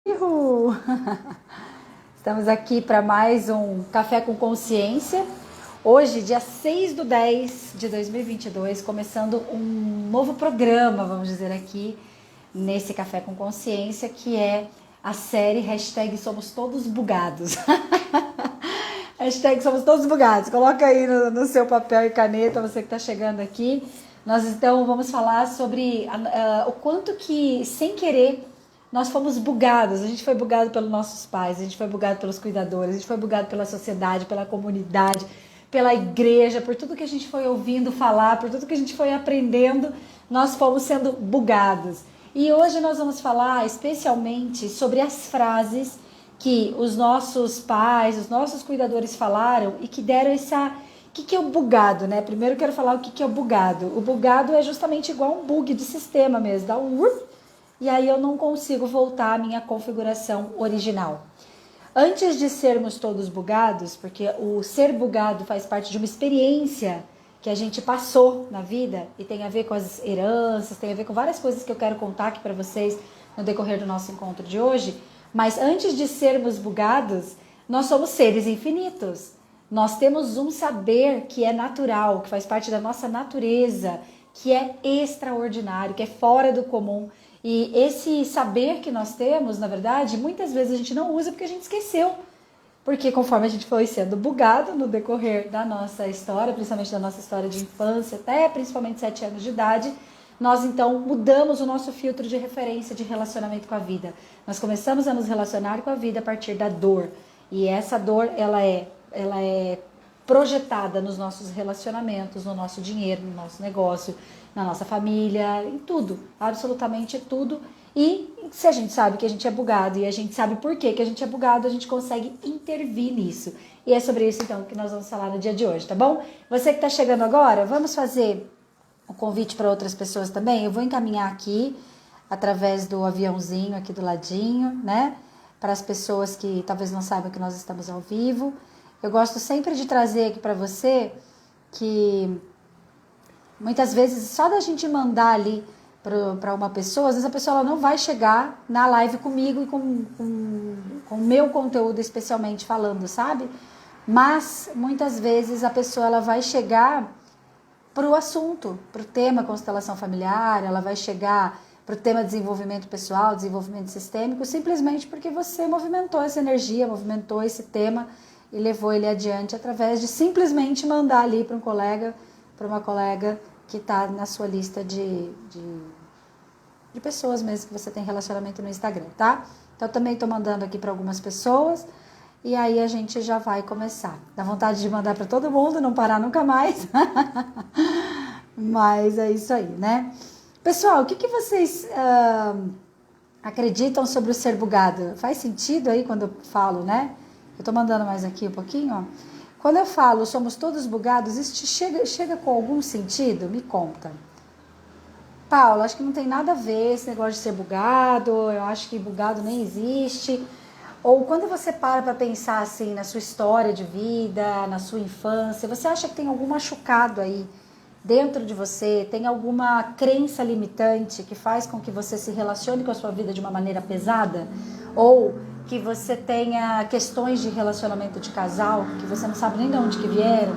Uhul. Estamos aqui para mais um Café com Consciência. Hoje, dia 6/10/2022, começando um novo programa, vamos dizer aqui, nesse Café com Consciência, que é a série Somos Todos Bugados. Somos Todos Bugados. Coloca aí no seu papel e caneta, você que está chegando aqui. Nós então vamos falar sobre o quanto que, sem querer, nós fomos bugados. A gente foi bugado pelos nossos pais, a gente foi bugado pelos cuidadores, a gente foi bugado pela sociedade, pela comunidade, pela igreja, por tudo que a gente foi ouvindo falar, por tudo que a gente foi aprendendo, nós fomos sendo bugados. E hoje nós vamos falar especialmente sobre as frases que os nossos pais, os nossos cuidadores falaram e que deram essa... O que é o bugado, né? Primeiro eu quero falar o que é o bugado. O bugado é justamente igual um bug de sistema mesmo, dá um... E aí eu não consigo voltar à minha configuração original. Antes de sermos todos bugados, porque o ser bugado faz parte de uma experiência que a gente passou na vida e tem a ver com as heranças, tem a ver com várias coisas que eu quero contar aqui para vocês no decorrer do nosso encontro de hoje. Mas antes de sermos bugados, nós somos seres infinitos. Nós temos um saber que é natural, que faz parte da nossa natureza, que é extraordinário, que é fora do comum. E esse saber que nós temos, na verdade, muitas vezes a gente não usa porque a gente esqueceu. Porque conforme a gente foi sendo bugado no decorrer da nossa história, principalmente da nossa história de infância, até principalmente 7 anos de idade, nós então mudamos o nosso filtro de referência de relacionamento com a vida. Nós começamos a nos relacionar com a vida a partir da dor. E essa dor, ela é projetada nos nossos relacionamentos, no nosso dinheiro, no nosso negócio, na nossa família, em tudo, absolutamente tudo. E se a gente sabe que a gente é bugado e a gente sabe por que a gente é bugado, a gente consegue intervir nisso. E é sobre isso então que nós vamos falar no dia de hoje, tá bom? Você que está chegando agora, vamos fazer um convite para outras pessoas também. Eu vou encaminhar aqui através do aviãozinho aqui do ladinho, né? Para as pessoas que talvez não saibam que nós estamos ao vivo. Eu gosto sempre de trazer aqui para você que muitas vezes só da gente mandar ali para uma pessoa, às vezes a pessoa ela não vai chegar na live comigo e com o meu conteúdo especialmente falando, sabe? Mas muitas vezes a pessoa ela vai chegar para o assunto, para o tema constelação familiar, ela vai chegar para o tema desenvolvimento pessoal, desenvolvimento sistêmico, simplesmente porque você movimentou essa energia, movimentou esse tema e levou ele adiante através de simplesmente mandar ali para um colega, para uma colega que está na sua lista de pessoas mesmo que você tem relacionamento no Instagram, tá? Então eu também estou mandando aqui para algumas pessoas e aí a gente já vai começar. Dá vontade de mandar para todo mundo, não parar nunca mais. Mas é isso aí, né? Pessoal, o que vocês acreditam sobre o ser bugado? Faz sentido aí quando eu falo, né? Eu tô mandando mais aqui um pouquinho, ó. Quando eu falo somos todos bugados, isso chega com algum sentido? Me conta. Paula, acho que não tem nada a ver esse negócio de ser bugado, eu acho que bugado nem existe. Ou quando você para pensar assim na sua história de vida, na sua infância, você acha que tem algum machucado aí dentro de você, tem alguma crença limitante que faz com que você se relacione com a sua vida de uma maneira pesada? Ou que você tenha questões de relacionamento de casal que você não sabe nem de onde que vieram?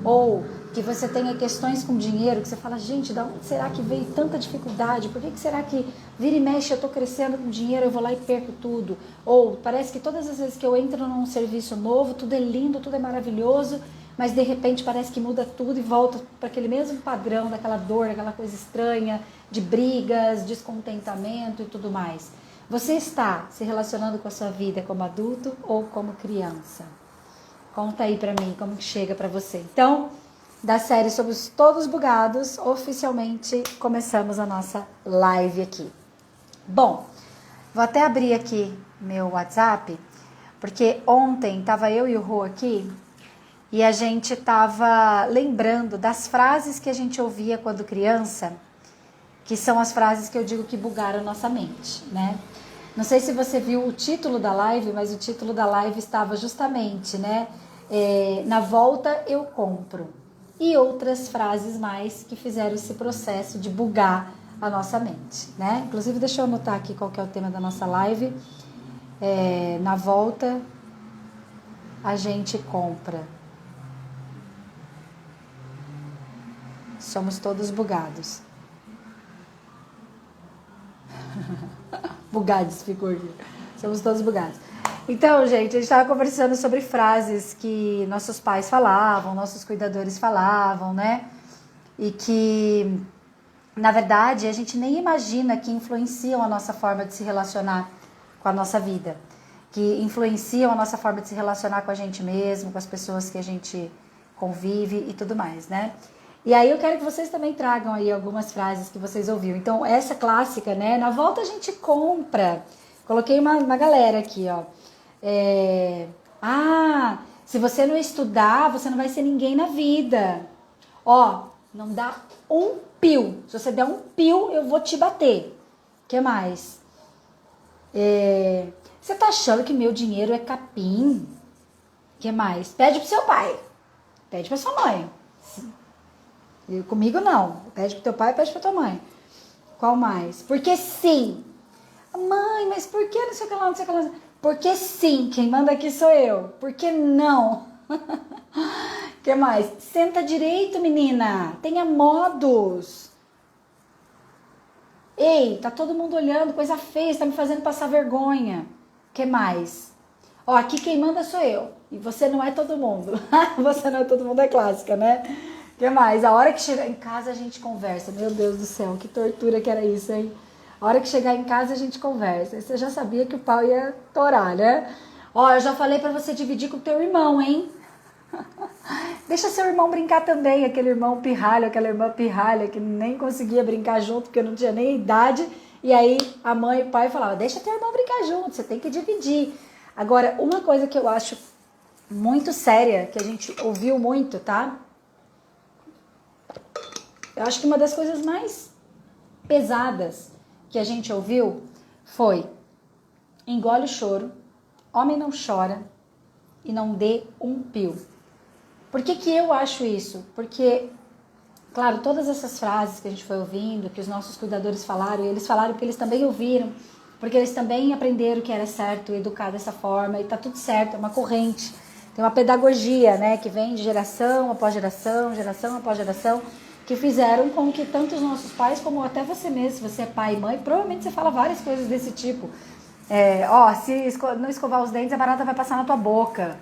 Ou que você tenha questões com dinheiro que você fala, gente, de onde será que veio tanta dificuldade? Por que será que vira e mexe, eu tô crescendo com dinheiro, eu vou lá e perco tudo? Ou parece que todas as vezes que eu entro num serviço novo, tudo é lindo, tudo é maravilhoso, mas de repente parece que muda tudo e volta para aquele mesmo padrão daquela dor, daquela coisa estranha, de brigas, descontentamento e tudo mais. Você está se relacionando com a sua vida como adulto ou como criança? Conta aí pra mim como que chega pra você. Então, da série Somos Todos Bugados, oficialmente começamos a nossa live aqui. Bom, vou até abrir aqui meu WhatsApp, porque ontem tava eu e o Rô aqui e a gente tava lembrando das frases que a gente ouvia quando criança, que são as frases que eu digo que bugaram nossa mente, né? Não sei se você viu o título da live, mas o título da live estava justamente, né? Na volta eu compro. E outras frases mais que fizeram esse processo de bugar a nossa mente, né? Inclusive, deixa eu anotar aqui qual que é o tema da nossa live. Na volta, a gente compra. Somos todos bugados. Bugados, ficou aqui. Somos todos bugados. Então, gente, a gente estava conversando sobre frases que nossos pais falavam, nossos cuidadores falavam, né? E que, na verdade, a gente nem imagina que influenciam a nossa forma de se relacionar com a nossa vida. Que influenciam a nossa forma de se relacionar com a gente mesmo, com as pessoas que a gente convive e tudo mais, né? E aí eu quero que vocês também tragam aí algumas frases que vocês ouviram. Então, essa clássica, né? Na volta a gente compra. Coloquei uma galera aqui, ó. Se você não estudar, você não vai ser ninguém na vida. Ó, não dá um pio. Se você der um pio, eu vou te bater. O que mais? Você tá achando que meu dinheiro é capim? O que mais? Pede pro seu pai. Pede pra sua mãe. Comigo não. Pede pro teu pai, pede pra tua mãe. Qual mais? Porque sim. Mãe, mas por que não sei o que lá, não sei o que lá? Porque sim, quem manda aqui sou eu. Por que não? O que mais? Senta direito, menina. Tenha modos. Ei, tá todo mundo olhando, coisa feia, tá me fazendo passar vergonha. O que mais? Ó, aqui quem manda sou eu. E você não é todo mundo. Você não é todo mundo, é clássica, né? O que mais? A hora que chegar em casa a gente conversa. Meu Deus do céu, que tortura que era isso, hein? A hora que chegar em casa a gente conversa. Você já sabia que o pau ia torar, né? Ó, eu já falei pra você dividir com o teu irmão, hein? Deixa seu irmão brincar também, aquele irmão pirralho, aquela irmã pirralha que nem conseguia brincar junto porque não tinha nem idade. E aí a mãe e o pai falavam, deixa teu irmão brincar junto, você tem que dividir. Agora, uma coisa que eu acho muito séria, que a gente ouviu muito, tá? Eu acho que uma das coisas mais pesadas que a gente ouviu foi: engole o choro, homem não chora e não dê um pio. Por que eu acho isso? Porque, claro, todas essas frases que a gente foi ouvindo, que os nossos cuidadores falaram, e eles falaram porque eles também ouviram, porque eles também aprenderam que era certo educar dessa forma, e tá tudo certo, é uma corrente, tem uma pedagogia, né, que vem de geração após geração, geração após geração, que fizeram com que tanto os nossos pais, como até você mesmo, se você é pai e mãe, provavelmente você fala várias coisas desse tipo. Se não escovar os dentes, a barata vai passar na tua boca.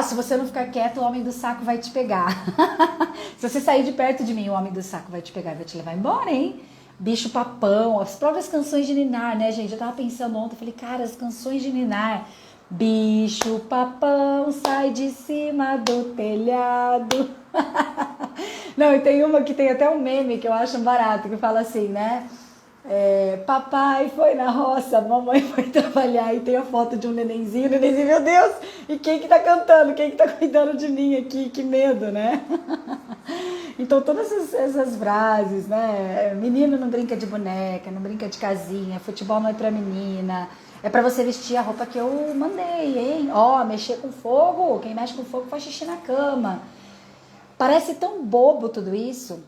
Se você não ficar quieto, o homem do saco vai te pegar. Se você sair de perto de mim, o homem do saco vai te pegar e vai te levar embora, hein? Bicho papão, as próprias canções de ninar, né, gente? Eu tava pensando ontem, falei, cara, as canções de ninar. Bicho papão, sai de cima do telhado. Não, e tem uma que tem até um meme que eu acho barato, que fala assim, né? Papai foi na roça, mamãe foi trabalhar, e tem a foto de um nenenzinho, meu Deus, e quem que tá cantando, quem que tá cuidando de mim aqui, que medo, né? Então todas essas frases, né? Menino não brinca de boneca, não brinca de casinha, futebol não é pra menina, é pra você vestir a roupa que eu mandei, hein? Mexer com fogo, quem mexe com fogo faz xixi na cama. Parece tão bobo tudo isso,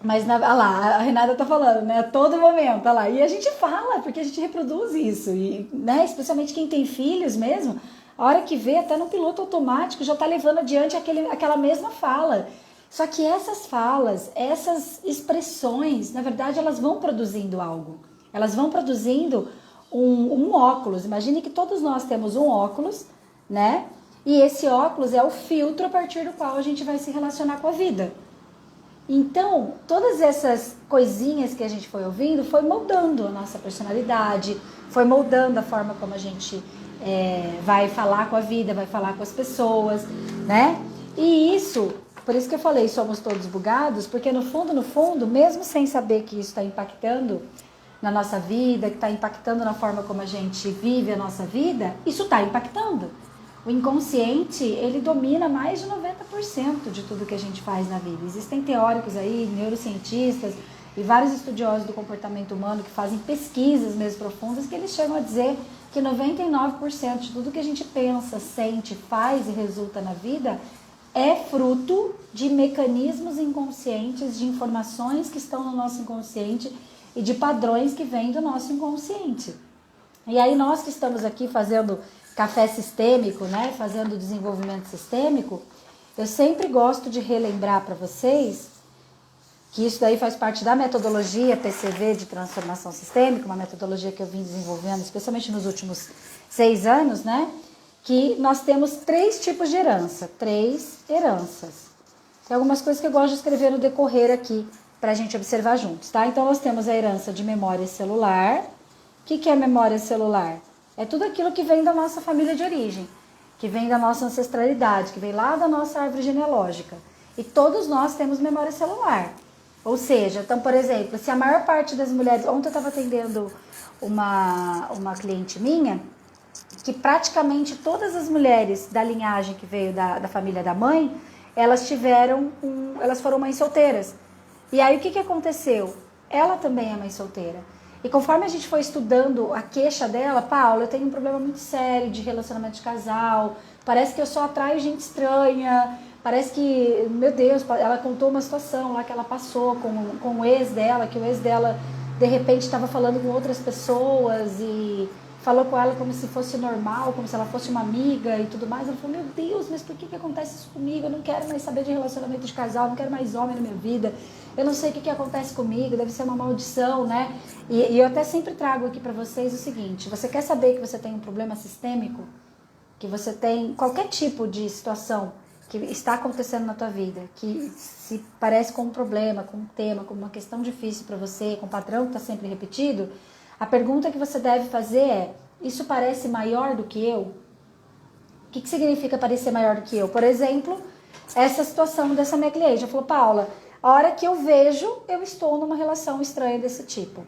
mas olha lá, a Renata tá falando, né? A todo momento, olha lá. E a gente fala, porque a gente reproduz isso. E, né, especialmente quem tem filhos mesmo, a hora que vê, até no piloto automático, já tá levando adiante aquela mesma fala. Só que essas falas, essas expressões, na verdade, elas vão produzindo algo. Elas vão produzindo um óculos. Imagine que todos nós temos um óculos, né? E esse óculos é o filtro a partir do qual a gente vai se relacionar com a vida. Então, todas essas coisinhas que a gente foi ouvindo foi moldando a nossa personalidade, foi moldando a forma como a gente vai falar com a vida, vai falar com as pessoas, né? E isso, por isso que eu falei, somos todos bugados, porque no fundo, mesmo sem saber que isso está impactando na nossa vida, que está impactando na forma como a gente vive a nossa vida, isso está impactando. O inconsciente, ele domina mais de 90% de tudo que a gente faz na vida. Existem teóricos aí, neurocientistas e vários estudiosos do comportamento humano que fazem pesquisas mesmo profundas, que eles chegam a dizer que 99% de tudo que a gente pensa, sente, faz e resulta na vida é fruto de mecanismos inconscientes, de informações que estão no nosso inconsciente e de padrões que vêm do nosso inconsciente. E aí nós que estamos aqui fazendo café sistêmico, né, fazendo desenvolvimento sistêmico, eu sempre gosto de relembrar para vocês que isso daí faz parte da metodologia PCV de transformação sistêmica, uma metodologia que eu vim desenvolvendo, especialmente nos últimos 6 anos, né, que nós temos 3 tipos de herança, 3 heranças. Tem algumas coisas que eu gosto de escrever no decorrer aqui, para a gente observar juntos, tá? Então, nós temos a herança de memória celular. O que é memória celular? É tudo aquilo que vem da nossa família de origem, que vem da nossa ancestralidade, que vem lá da nossa árvore genealógica. E todos nós temos memória celular. Ou seja, então, por exemplo, se a maior parte das mulheres... Ontem eu estava atendendo uma cliente minha, que praticamente todas as mulheres da linhagem que veio da família da mãe, elas foram mães solteiras. E aí o que aconteceu? Ela também é mãe solteira. E conforme a gente foi estudando a queixa dela, Paula, eu tenho um problema muito sério de relacionamento de casal, parece que eu só atraio gente estranha, parece que, meu Deus, ela contou uma situação lá que ela passou com o ex dela, que o ex dela de repente estava falando com outras pessoas e falou com ela como se fosse normal, como se ela fosse uma amiga e tudo mais. Ela falou, meu Deus, mas por que acontece isso comigo? Eu não quero mais saber de relacionamento de casal, não quero mais homem na minha vida. Eu não sei o que acontece comigo, deve ser uma maldição, né? E eu até sempre trago aqui para vocês o seguinte, você quer saber que você tem um problema sistêmico? Que você tem qualquer tipo de situação que está acontecendo na tua vida, que se parece com um problema, com um tema, com uma questão difícil para você, com um padrão que está sempre repetido, a pergunta que você deve fazer é, isso parece maior do que eu? O que significa parecer maior do que eu? Por exemplo, essa situação dessa minha cliente, ela falou, Paula, a hora que eu vejo, eu estou numa relação estranha desse tipo.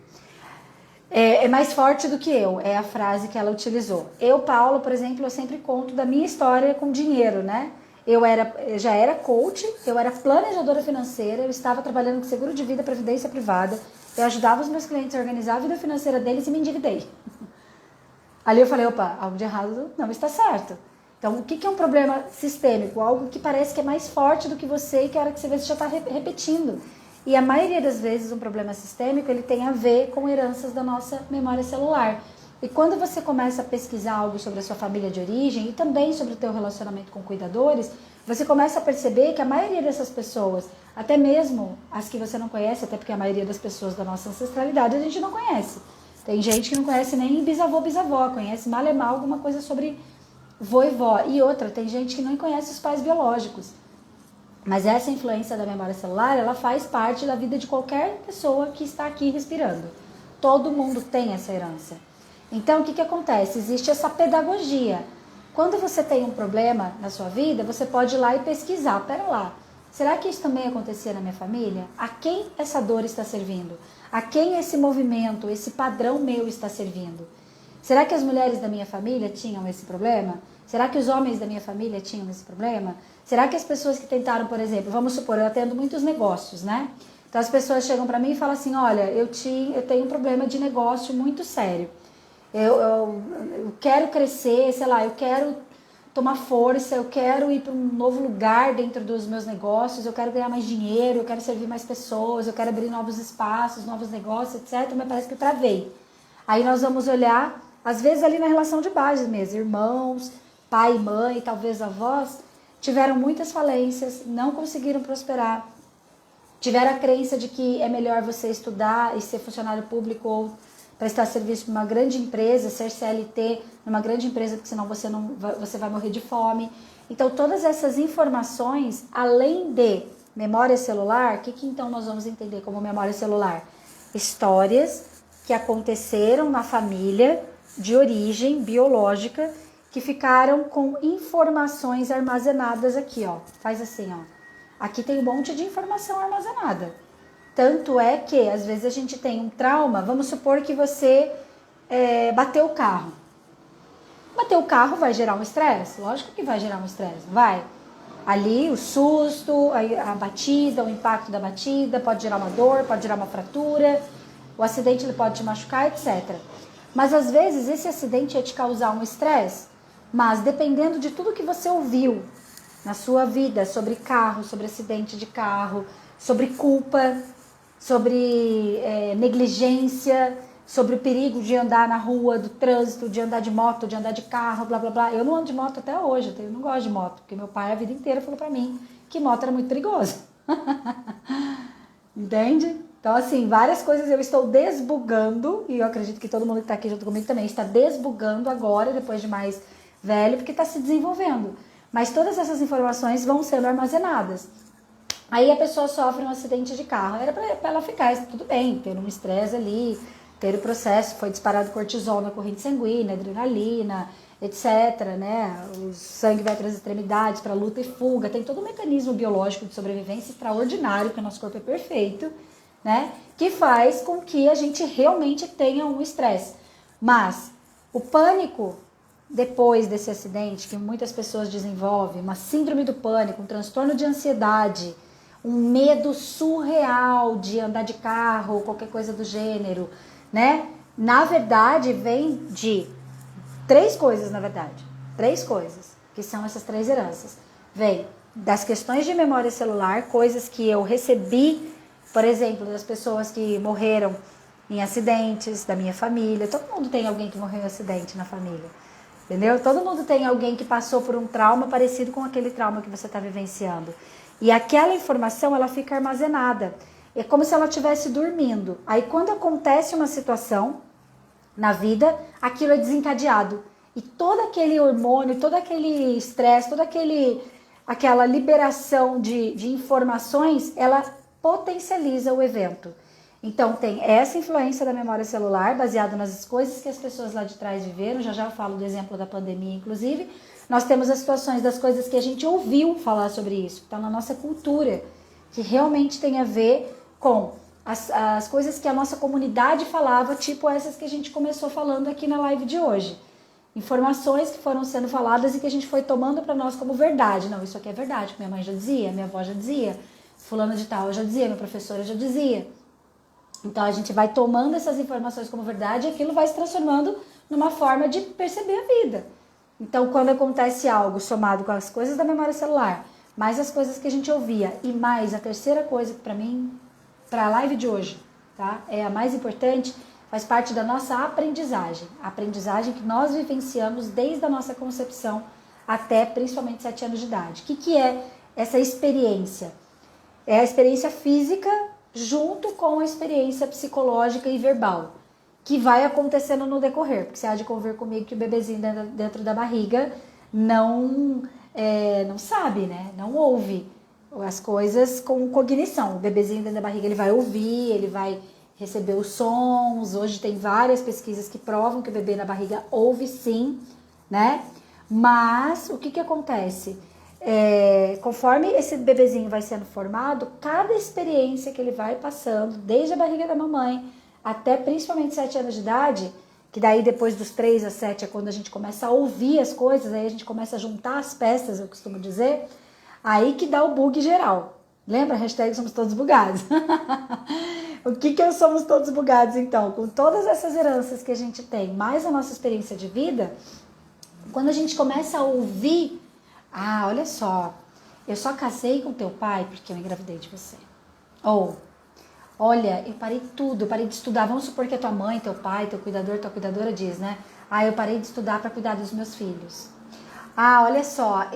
É mais forte do que eu, é a frase que ela utilizou. Eu, Paula, por exemplo, eu sempre conto da minha história com dinheiro, né? Eu já era coach, eu era planejadora financeira, eu estava trabalhando com seguro de vida, previdência privada, eu ajudava os meus clientes a organizar a vida financeira deles e me endividei. Ali eu falei, opa, algo de errado não está certo. Então, o que é um problema sistêmico? Algo que parece que é mais forte do que você e que a hora que você vê, você já está repetindo. E a maioria das vezes, um problema sistêmico, ele tem a ver com heranças da nossa memória celular. E quando você começa a pesquisar algo sobre a sua família de origem e também sobre o teu relacionamento com cuidadores, você começa a perceber que a maioria dessas pessoas, até mesmo as que você não conhece, até porque a maioria das pessoas da nossa ancestralidade a gente não conhece. Tem gente que não conhece nem bisavô, bisavó, conhece mal e mal alguma coisa sobre vô e vó. E outra, tem gente que não conhece os pais biológicos. Mas essa influência da memória celular, ela faz parte da vida de qualquer pessoa que está aqui respirando. Todo mundo tem essa herança. Então, o que acontece? Existe essa pedagogia. Quando você tem um problema na sua vida, você pode ir lá e pesquisar. Pera lá, será que isso também acontecia na minha família? A quem essa dor está servindo? A quem esse movimento, esse padrão meu está servindo? Será que as mulheres da minha família tinham esse problema? Será que os homens da minha família tinham esse problema? Será que as pessoas que tentaram, por exemplo, vamos supor, eu atendo muitos negócios, né? Então as pessoas chegam para mim e falam assim, olha, eu tenho um problema de negócio muito sério. Eu quero crescer, sei lá, eu quero tomar força, eu quero ir para um novo lugar dentro dos meus negócios, eu quero ganhar mais dinheiro, eu quero servir mais pessoas, eu quero abrir novos espaços, novos negócios, etc. Mas parece que eu travei. Aí nós vamos olhar, às vezes ali na relação de base mesmo, irmãos, pai, mãe, talvez avós, tiveram muitas falências, não conseguiram prosperar, tiveram a crença de que é melhor você estudar e ser funcionário público ou prestar serviço para uma grande empresa, ser CLT numa grande empresa, porque senão você vai morrer de fome. Então, todas essas informações, além de memória celular, o que então nós vamos entender como memória celular? Histórias que aconteceram na família de origem biológica, que ficaram com informações armazenadas aqui, ó. Faz assim, ó. Aqui tem um monte de informação armazenada. Tanto é que, às vezes, a gente tem um trauma, vamos supor que você bateu o carro. Bater o carro vai gerar um estresse? Lógico que vai gerar um estresse, não vai? Ali, o susto, a batida, o impacto da batida, pode gerar uma dor, pode gerar uma fratura, o acidente ele pode te machucar, etc. Mas, às vezes, esse acidente ia te causar um estresse, mas dependendo de tudo que você ouviu na sua vida, sobre carro, sobre acidente de carro, sobre culpa, sobre negligência, sobre o perigo de andar na rua, do trânsito, de andar de moto, de andar de carro, blá blá blá. Eu não ando de moto até hoje, eu não gosto de moto, porque meu pai a vida inteira falou pra mim que moto era muito perigoso. Entende? Então, assim, várias coisas eu estou desbugando, e eu acredito que todo mundo que está aqui junto comigo também está desbugando agora, depois de mais velho, porque está se desenvolvendo. Mas todas essas informações vão sendo armazenadas. Aí a pessoa sofre um acidente de carro. Era para ela ficar, tudo bem, ter um estresse ali, ter o processo, foi disparado cortisol na corrente sanguínea, adrenalina, etc, né? O sangue vai para as extremidades, para luta e fuga. Tem todo um mecanismo biológico de sobrevivência extraordinário, porque o nosso corpo é perfeito, né? Que faz com que a gente realmente tenha um estresse. Mas o pânico depois desse acidente, que muitas pessoas desenvolvem, uma síndrome do pânico, um transtorno de ansiedade, um medo surreal de andar de carro ou qualquer coisa do gênero, né? Na verdade, vem de três coisas, na verdade. Três coisas, que são essas três heranças. Vem das questões de memória celular, coisas que eu recebi, por exemplo, das pessoas que morreram em acidentes, da minha família. Todo mundo tem alguém que morreu em acidente na família. Entendeu? Todo mundo tem alguém que passou por um trauma parecido com aquele trauma que você está vivenciando. E aquela informação, ela fica armazenada. É como se ela estivesse dormindo. Aí, quando acontece uma situação na vida, aquilo é desencadeado. E todo aquele hormônio, todo aquele estresse, toda aquela liberação de informações, ela potencializa o evento. Então, tem essa influência da memória celular, baseado nas coisas que as pessoas lá de trás viveram. Já já eu falo do exemplo da pandemia, inclusive. Nós temos as situações das coisas que a gente ouviu falar sobre isso, que está na nossa cultura, que realmente tem a ver com as coisas que a nossa comunidade falava, tipo essas que a gente começou falando aqui na live de hoje. Informações que foram sendo faladas e que a gente foi tomando para nós como verdade. Não, isso aqui é verdade, minha mãe já dizia, minha avó já dizia, fulano de tal já dizia, minha professora já dizia. Então a gente vai tomando essas informações como verdade e aquilo vai se transformando numa forma de perceber a vida. Então quando acontece algo somado com as coisas da memória celular, mais as coisas que a gente ouvia e mais a terceira coisa que para mim, para a live de hoje, tá? É a mais importante, faz parte da nossa aprendizagem. A aprendizagem que nós vivenciamos desde a nossa concepção até principalmente 7 anos de idade. O que é essa experiência? É a experiência física junto com a experiência psicológica e verbal, que vai acontecendo no decorrer, porque você há de convir comigo que o bebezinho dentro da barriga não sabe, né? Não ouve as coisas com cognição. O bebezinho dentro da barriga, ele vai ouvir, ele vai receber os sons. Hoje tem várias pesquisas que provam que o bebê na barriga ouve sim, né? Mas o que acontece? Conforme esse bebezinho vai sendo formado, cada experiência que ele vai passando, desde a barriga da mamãe até principalmente 7 anos de idade, que daí depois dos 3 a 7 é quando a gente começa a ouvir as coisas, aí a gente começa a juntar as peças, eu costumo dizer, aí que dá o bug geral. Lembra? Hashtag somos todos bugados. O que é somos todos bugados então? Com todas essas heranças que a gente tem, mais a nossa experiência de vida, quando a gente começa a ouvir, olha só, eu só casei com teu pai porque eu engravidei de você. Ou, olha, eu parei tudo, eu parei de estudar. Vamos supor que a tua mãe, teu pai, teu cuidador, tua cuidadora diz, né? Eu parei de estudar para cuidar dos meus filhos. Olha só,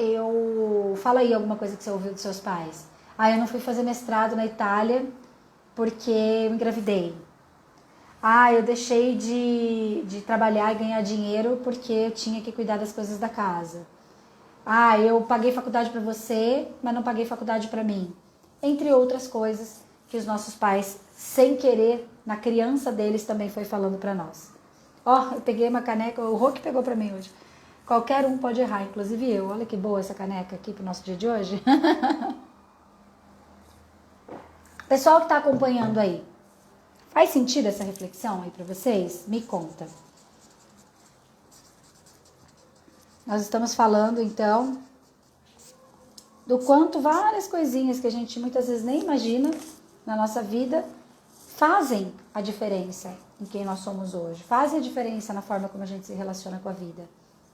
fala aí alguma coisa que você ouviu dos seus pais. Eu não fui fazer mestrado na Itália porque eu engravidei. Eu deixei de trabalhar e ganhar dinheiro porque eu tinha que cuidar das coisas da casa. Eu paguei faculdade para você, mas não paguei faculdade para mim. Entre outras coisas que os nossos pais, sem querer, na criança deles também foi falando para nós. Eu peguei uma caneca, o Rô que pegou para mim hoje. Qualquer um pode errar, inclusive eu. Olha que boa essa caneca aqui pro nosso dia de hoje. Pessoal que está acompanhando aí, faz sentido essa reflexão aí para vocês? Me conta. Nós estamos falando, então, do quanto várias coisinhas que a gente muitas vezes nem imagina na nossa vida fazem a diferença em quem nós somos hoje. Fazem a diferença na forma como a gente se relaciona com a vida,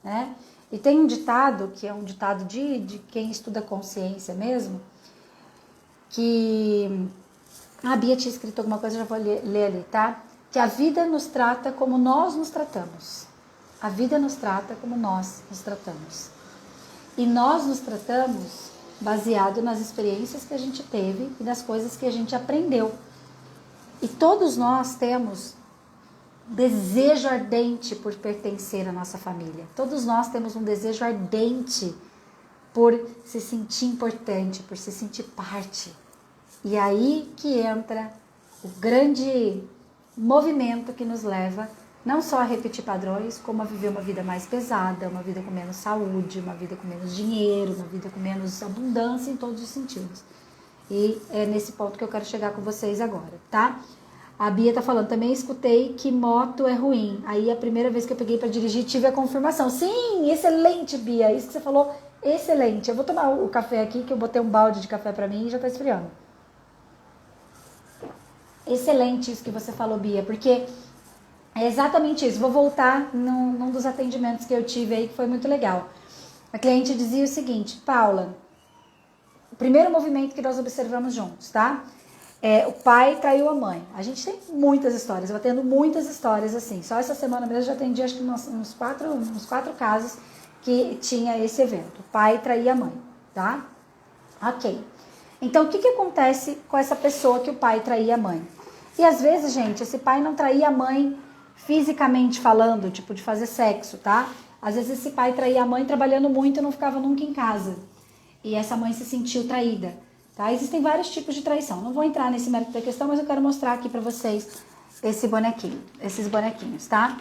né? E tem um ditado, que é um ditado de quem estuda consciência mesmo, que a Bia tinha escrito alguma coisa, já vou ler ali, tá? que a vida nos trata como nós nos tratamos. A vida nos trata como nós nos tratamos. E nós nos tratamos baseado nas experiências que a gente teve e nas coisas que a gente aprendeu. E todos nós temos desejo ardente por pertencer à nossa família. Todos nós temos um desejo ardente por se sentir importante, por se sentir parte. E aí que entra o grande movimento que nos leva não só a repetir padrões, como a viver uma vida mais pesada, uma vida com menos saúde, uma vida com menos dinheiro, uma vida com menos abundância em todos os sentidos. E é nesse ponto que eu quero chegar com vocês agora, tá? A Bia tá falando, também escutei que moto é ruim. Aí a primeira vez que eu peguei para dirigir tive a confirmação. Sim, excelente, Bia, isso que você falou, excelente. Eu vou tomar o café aqui, que eu botei um balde de café para mim e já tá esfriando. Excelente isso que você falou, Bia, porque é exatamente isso. Vou voltar num dos atendimentos que eu tive aí, que foi muito legal. A cliente dizia o seguinte, Paula, o primeiro movimento que nós observamos juntos, tá? O pai traiu a mãe. A gente tem muitas histórias, eu atendo muitas histórias assim. Só essa semana mesmo eu já atendi acho que uns quatro casos que tinha esse evento. O pai traía a mãe, tá? Ok. Então, o que acontece com essa pessoa que o pai traía a mãe? E às vezes, gente, esse pai não traía a mãe fisicamente falando, tipo de fazer sexo, tá? Às vezes esse pai traía a mãe trabalhando muito e não ficava nunca em casa. E essa mãe se sentiu traída, tá? Existem vários tipos de traição. Não vou entrar nesse mérito da questão, mas eu quero mostrar aqui pra vocês esses bonequinhos, tá?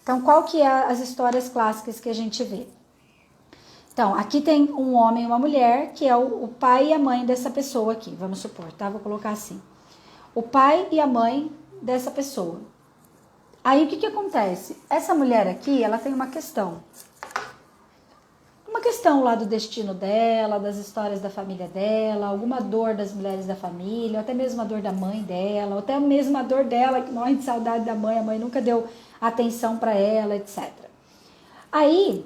Então, qual que é as histórias clássicas que a gente vê? Então, aqui tem um homem e uma mulher, que é o pai e a mãe dessa pessoa aqui, vamos supor, tá? Vou colocar assim. O pai e a mãe dessa pessoa. Aí, o que acontece? Essa mulher aqui, ela tem uma questão. Uma questão lá do destino dela, das histórias da família dela, alguma dor das mulheres da família, ou até mesmo a dor da mãe dela, ou até mesmo a dor dela, que morre de saudade da mãe, a mãe nunca deu atenção para ela, etc. Aí,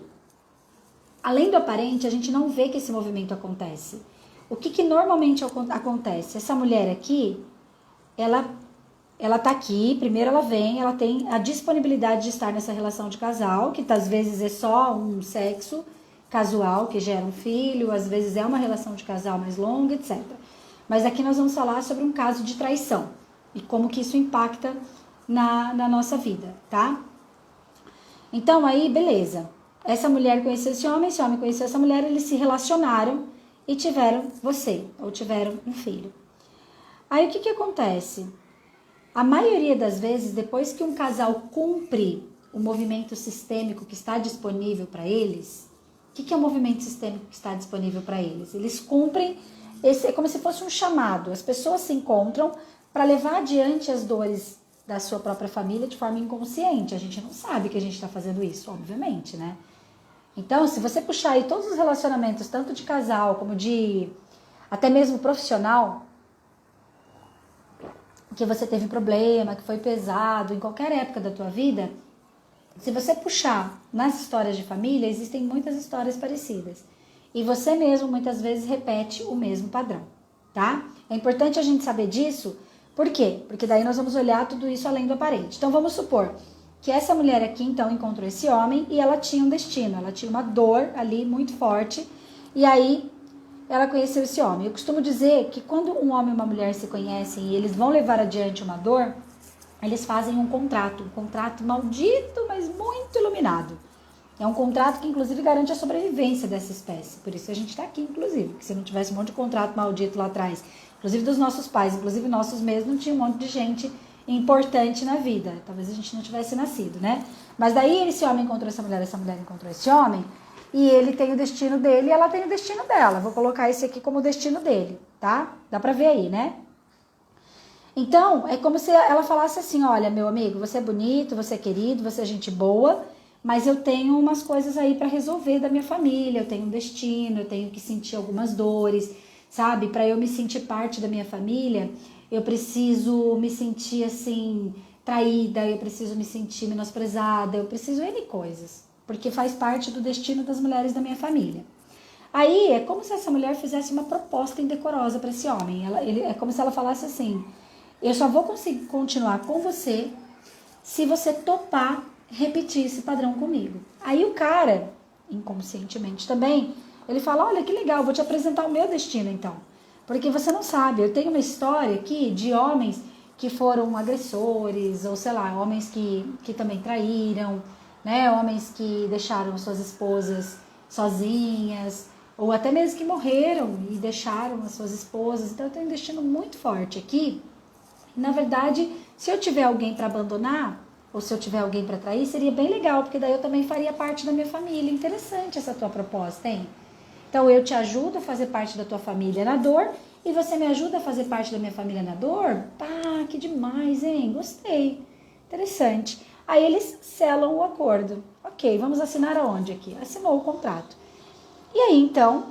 além do aparente, a gente não vê que esse movimento acontece. O que normalmente acontece? Essa mulher aqui, ela tá aqui, primeiro ela vem, ela tem a disponibilidade de estar nessa relação de casal, que às vezes é só um sexo casual que gera um filho, às vezes é uma relação de casal mais longa, etc. Mas aqui nós vamos falar sobre um caso de traição e como que isso impacta na nossa vida, tá? Então aí, beleza. Essa mulher conheceu esse homem conheceu essa mulher, eles se relacionaram e tiveram ou tiveram um filho. Aí o que acontece? A maioria das vezes, depois que um casal cumpre o movimento sistêmico que está disponível para eles, o que é o movimento sistêmico que está disponível para eles? Eles cumprem, é como se fosse um chamado. As pessoas se encontram para levar adiante as dores da sua própria família de forma inconsciente. A gente não sabe que a gente está fazendo isso, obviamente, né? Então, se você puxar aí todos os relacionamentos, tanto de casal como de até mesmo profissional, que você teve problema, que foi pesado, em qualquer época da tua vida, se você puxar nas histórias de família, existem muitas histórias parecidas. E você mesmo, muitas vezes, repete o mesmo padrão, tá? É importante a gente saber disso, por quê? Porque daí nós vamos olhar tudo isso além do aparente. Então, vamos supor que essa mulher aqui, então, encontrou esse homem e ela tinha um destino, ela tinha uma dor ali muito forte, e aí ela conheceu esse homem. Eu costumo dizer que quando um homem e uma mulher se conhecem e eles vão levar adiante uma dor, eles fazem um contrato maldito, mas muito iluminado. É um contrato que, inclusive, garante a sobrevivência dessa espécie. Por isso a gente está aqui, inclusive. Porque se não tivesse um monte de contrato maldito lá atrás, inclusive dos nossos pais, inclusive nossos mesmos, não tinha um monte de gente importante na vida. Talvez a gente não tivesse nascido, né? Mas daí esse homem encontrou essa mulher encontrou esse homem, e ele tem o destino dele e ela tem o destino dela. Vou colocar esse aqui como o destino dele, tá? Dá pra ver aí, né? Então, é como se ela falasse assim, olha, meu amigo, você é bonito, você é querido, você é gente boa, mas eu tenho umas coisas aí pra resolver da minha família, eu tenho um destino, eu tenho que sentir algumas dores, sabe? Pra eu me sentir parte da minha família, eu preciso me sentir, assim, traída, eu preciso me sentir menosprezada, eu preciso N coisas. Porque faz parte do destino das mulheres da minha família. Aí, é como se essa mulher fizesse uma proposta indecorosa para esse homem. É como se ela falasse assim, eu só vou conseguir continuar com você se você topar repetir esse padrão comigo. Aí o cara, inconscientemente também, ele fala, olha que legal, vou te apresentar o meu destino então. Porque você não sabe, eu tenho uma história aqui de homens que foram agressores, ou sei lá, homens que também traíram, né? Homens que deixaram suas esposas sozinhas, ou até mesmo que morreram e deixaram as suas esposas. Então eu tenho um destino muito forte aqui. Na verdade, se eu tiver alguém para abandonar, ou se eu tiver alguém para trair, seria bem legal, porque daí eu também faria parte da minha família. Interessante essa tua proposta, hein? Então eu te ajudo a fazer parte da tua família na dor, e você me ajuda a fazer parte da minha família na dor? Pá, que demais, hein? Gostei. Interessante. Aí eles selam o acordo. Ok, vamos assinar aonde aqui? Assinou o contrato. E aí, então,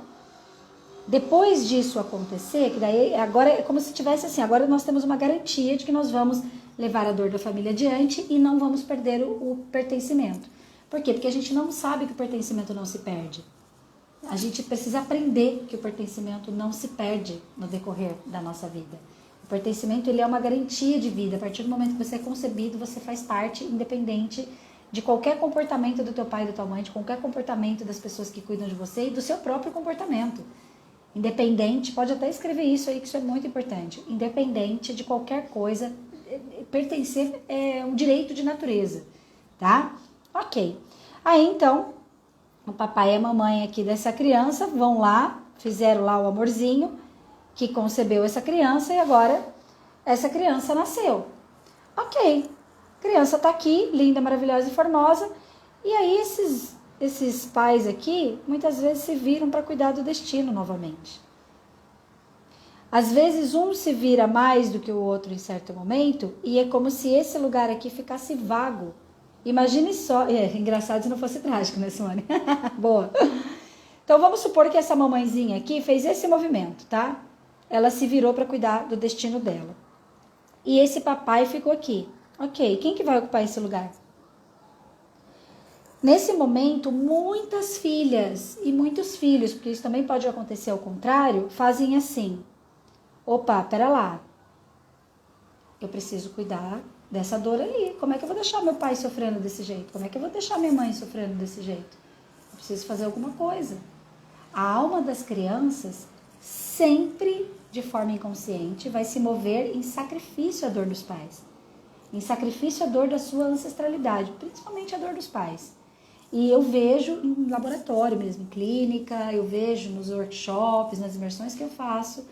depois disso acontecer, que daí agora é como se tivesse assim, agora nós temos uma garantia de que nós vamos levar a dor da família adiante e não vamos perder o pertencimento. Por quê? Porque a gente não sabe que o pertencimento não se perde. A gente precisa aprender que o pertencimento não se perde no decorrer da nossa vida. O pertencimento, ele é uma garantia de vida. A partir do momento que você é concebido, você faz parte, independente de qualquer comportamento do teu pai e da tua mãe, de qualquer comportamento das pessoas que cuidam de você e do seu próprio comportamento. Independente, pode até escrever isso aí, que isso é muito importante. Independente de qualquer coisa, pertencer é um direito de natureza, tá? Ok. Aí, então, o papai e a mamãe aqui dessa criança vão lá, fizeram lá o amorzinho que concebeu essa criança e agora essa criança nasceu. Ok, a criança tá aqui, linda, maravilhosa e formosa, e aí esses pais aqui muitas vezes se viram para cuidar do destino novamente. Às vezes um se vira mais do que o outro em certo momento e é como se esse lugar aqui ficasse vago. Imagine só, engraçado se não fosse trágico, né, Simone? Boa. Então vamos supor que essa mamãezinha aqui fez esse movimento, tá? Ela se virou para cuidar do destino dela. E esse papai ficou aqui. Ok, quem que vai ocupar esse lugar? Nesse momento, muitas filhas e muitos filhos, porque isso também pode acontecer ao contrário, fazem assim. Opa, pera lá. Eu preciso cuidar dessa dor ali. Como é que eu vou deixar meu pai sofrendo desse jeito? Como é que eu vou deixar minha mãe sofrendo desse jeito? Eu preciso fazer alguma coisa. A alma das crianças sempre, de forma inconsciente, vai se mover em sacrifício à dor dos pais. Em sacrifício à dor da sua ancestralidade, principalmente a dor dos pais. E eu vejo em laboratório mesmo, em clínica, eu vejo nos workshops, nas imersões que eu faço,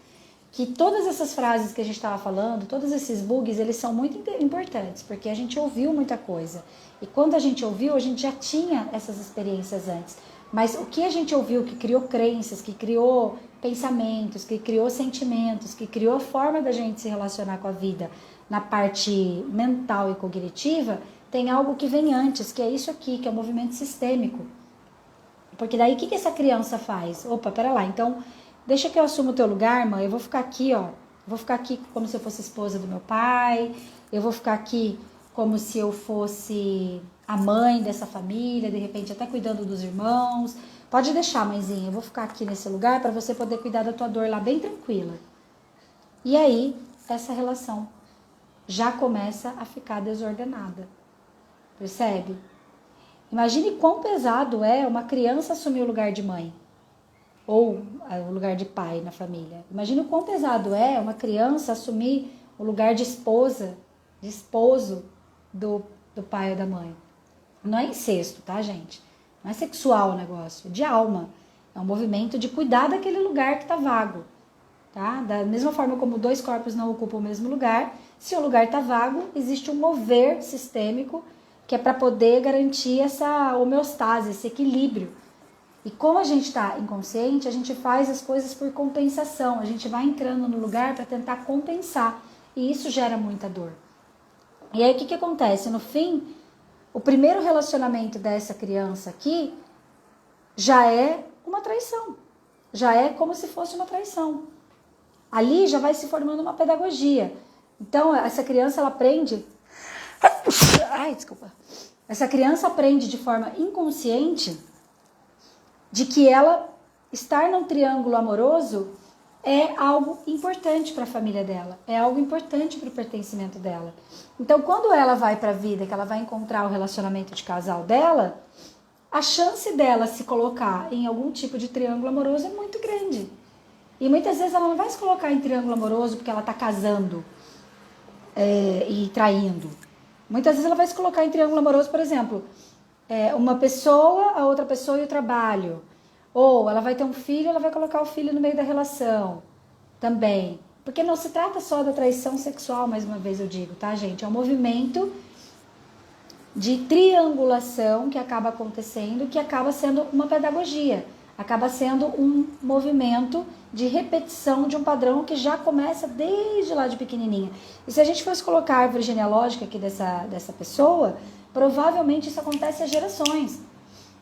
que todas essas frases que a gente estava falando, todos esses bugs, eles são muito importantes, porque a gente ouviu muita coisa. E quando a gente ouviu, a gente já tinha essas experiências antes. Mas o que a gente ouviu que criou crenças, que criou pensamentos, que criou sentimentos, que criou a forma da gente se relacionar com a vida na parte mental e cognitiva, tem algo que vem antes, que é isso aqui, que é o movimento sistêmico. Porque daí o que essa criança faz? Opa, pera lá, então deixa que eu assumo o teu lugar, mãe, eu vou ficar aqui, ó. Vou ficar aqui como se eu fosse esposa do meu pai, eu vou ficar aqui como se eu fosse a mãe dessa família, de repente até cuidando dos irmãos. Pode deixar, mãezinha, eu vou ficar aqui nesse lugar para você poder cuidar da tua dor lá bem tranquila. E aí, essa relação já começa a ficar desordenada. Percebe? Imagine quão pesado é uma criança assumir o lugar de mãe. Ou o lugar de pai na família. Imagina o quão pesado é uma criança assumir o lugar de esposa, de esposo do pai ou da mãe. Não é incesto, tá, gente? Não é sexual o negócio, é de alma. É um movimento de cuidar daquele lugar que tá vago. Tá? Da mesma forma como dois corpos não ocupam o mesmo lugar, se o lugar tá vago, existe um mover sistêmico que é para poder garantir essa homeostase, esse equilíbrio. E como a gente está inconsciente, a gente faz as coisas por compensação. A gente vai entrando no lugar para tentar compensar. E isso gera muita dor. E aí o que acontece? No fim, o primeiro relacionamento dessa criança aqui já é uma traição. Já é como se fosse uma traição. Ali já vai se formando uma pedagogia. Então, essa criança, ela aprende... Ai, desculpa. Essa criança aprende de forma inconsciente de que ela estar num triângulo amoroso é algo importante para a família dela, é algo importante para o pertencimento dela. Então, quando ela vai para a vida, que ela vai encontrar o relacionamento de casal dela, a chance dela se colocar em algum tipo de triângulo amoroso é muito grande. E muitas vezes ela não vai se colocar em triângulo amoroso porque ela está casando e traindo. Muitas vezes ela vai se colocar em triângulo amoroso, por exemplo, uma pessoa, a outra pessoa e o trabalho. Ou ela vai ter um filho, ela vai colocar o filho no meio da relação também. Porque não se trata só da traição sexual, mais uma vez eu digo, tá, gente? É um movimento de triangulação que acaba acontecendo, que acaba sendo uma pedagogia. Acaba sendo um movimento de repetição de um padrão que já começa desde lá de pequenininha. E se a gente fosse colocar a árvore genealógica aqui dessa pessoa, provavelmente isso acontece há gerações.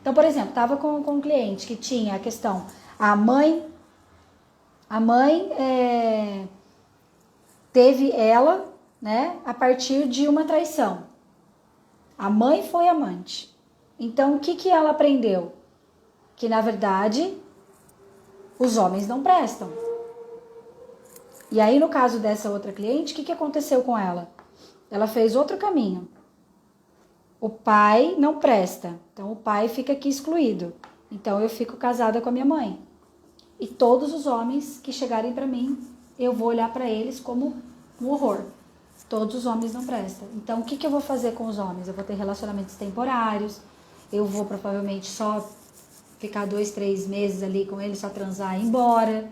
Então, por exemplo, estava com um cliente que tinha a questão, a mãe teve ela, né, a partir de uma traição. A mãe foi amante. Então, o que ela aprendeu? Que, na verdade, os homens não prestam. E aí, no caso dessa outra cliente, o que aconteceu com ela? Ela fez outro caminho. O pai não presta, então o pai fica aqui excluído. Então eu fico casada com a minha mãe. E todos os homens que chegarem para mim, eu vou olhar para eles como um horror. Todos os homens não prestam. Então o que eu vou fazer com os homens? Eu vou ter relacionamentos temporários, eu vou provavelmente só ficar 2, 3 meses ali com eles, só transar e ir embora.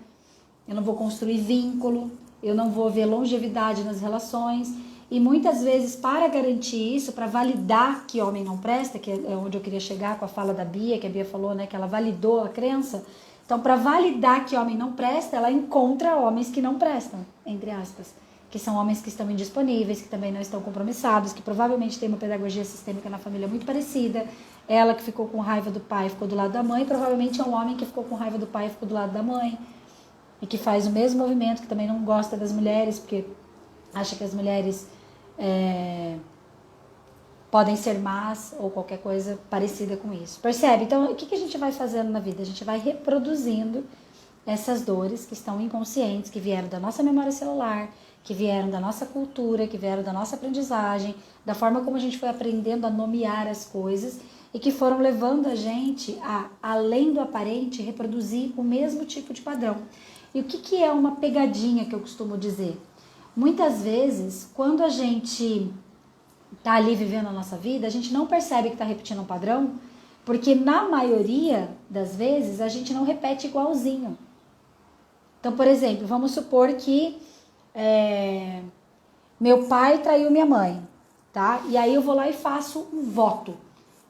Eu não vou construir vínculo, eu não vou ver longevidade nas relações. E muitas vezes, para garantir isso, para validar que homem não presta, que é onde eu queria chegar com a fala da Bia, que a Bia falou, né, que ela validou a crença. Então, para validar que homem não presta, ela encontra homens que não prestam, entre aspas. Que são homens que estão indisponíveis, que também não estão compromissados, que provavelmente têm uma pedagogia sistêmica na família muito parecida. Ela que ficou com raiva do pai ficou do lado da mãe, provavelmente é um homem que ficou com raiva do pai e ficou do lado da mãe. E que faz o mesmo movimento, que também não gosta das mulheres, porque acha que as mulheres podem ser más ou qualquer coisa parecida com isso. Percebe? Então, o que a gente vai fazendo na vida? A gente vai reproduzindo essas dores que estão inconscientes, que vieram da nossa memória celular, que vieram da nossa cultura, que vieram da nossa aprendizagem, da forma como a gente foi aprendendo a nomear as coisas e que foram levando a gente a, além do aparente, reproduzir o mesmo tipo de padrão. E o que é uma pegadinha que eu costumo dizer? Muitas vezes, quando a gente está ali vivendo a nossa vida, a gente não percebe que está repetindo um padrão, porque na maioria das vezes a gente não repete igualzinho. Então, por exemplo, vamos supor que meu pai traiu minha mãe, tá? E aí eu vou lá e faço um voto,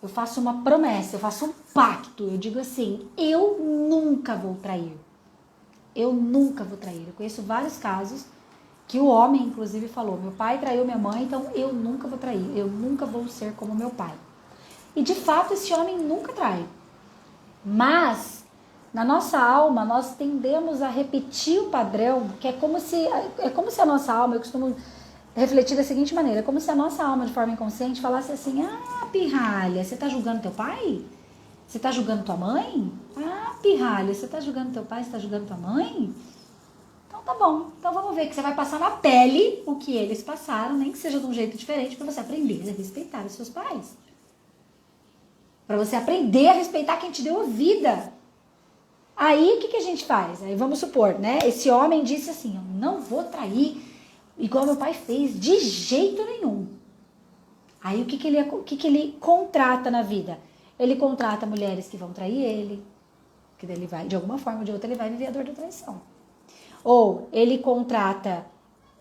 eu faço uma promessa, eu faço um pacto, eu digo assim, eu nunca vou trair. Eu nunca vou trair. Eu conheço vários casos que o homem, inclusive, falou, meu pai traiu minha mãe, então eu nunca vou trair, eu nunca vou ser como meu pai. E, de fato, esse homem nunca trai. Mas, na nossa alma, nós tendemos a repetir o padrão, que é como se a nossa alma, eu costumo refletir da seguinte maneira, é como se a nossa alma, de forma inconsciente, falasse assim, pirralha, você tá julgando teu pai? Você tá julgando tua mãe? Pirralha, você tá julgando teu pai, você tá julgando tua mãe? Então tá bom, então vamos ver que você vai passar na pele o que eles passaram, nem que seja de um jeito diferente, para você aprender a respeitar os seus pais. Para você aprender a respeitar quem te deu a vida. Aí o que a gente faz? Aí vamos supor, né? Esse homem disse assim, eu não vou trair igual meu pai fez, de jeito nenhum. Aí o que ele contrata na vida? Ele contrata mulheres que vão trair ele, que ele vai, de alguma forma ou de outra, ele vai viver a dor da traição. Ou ele contrata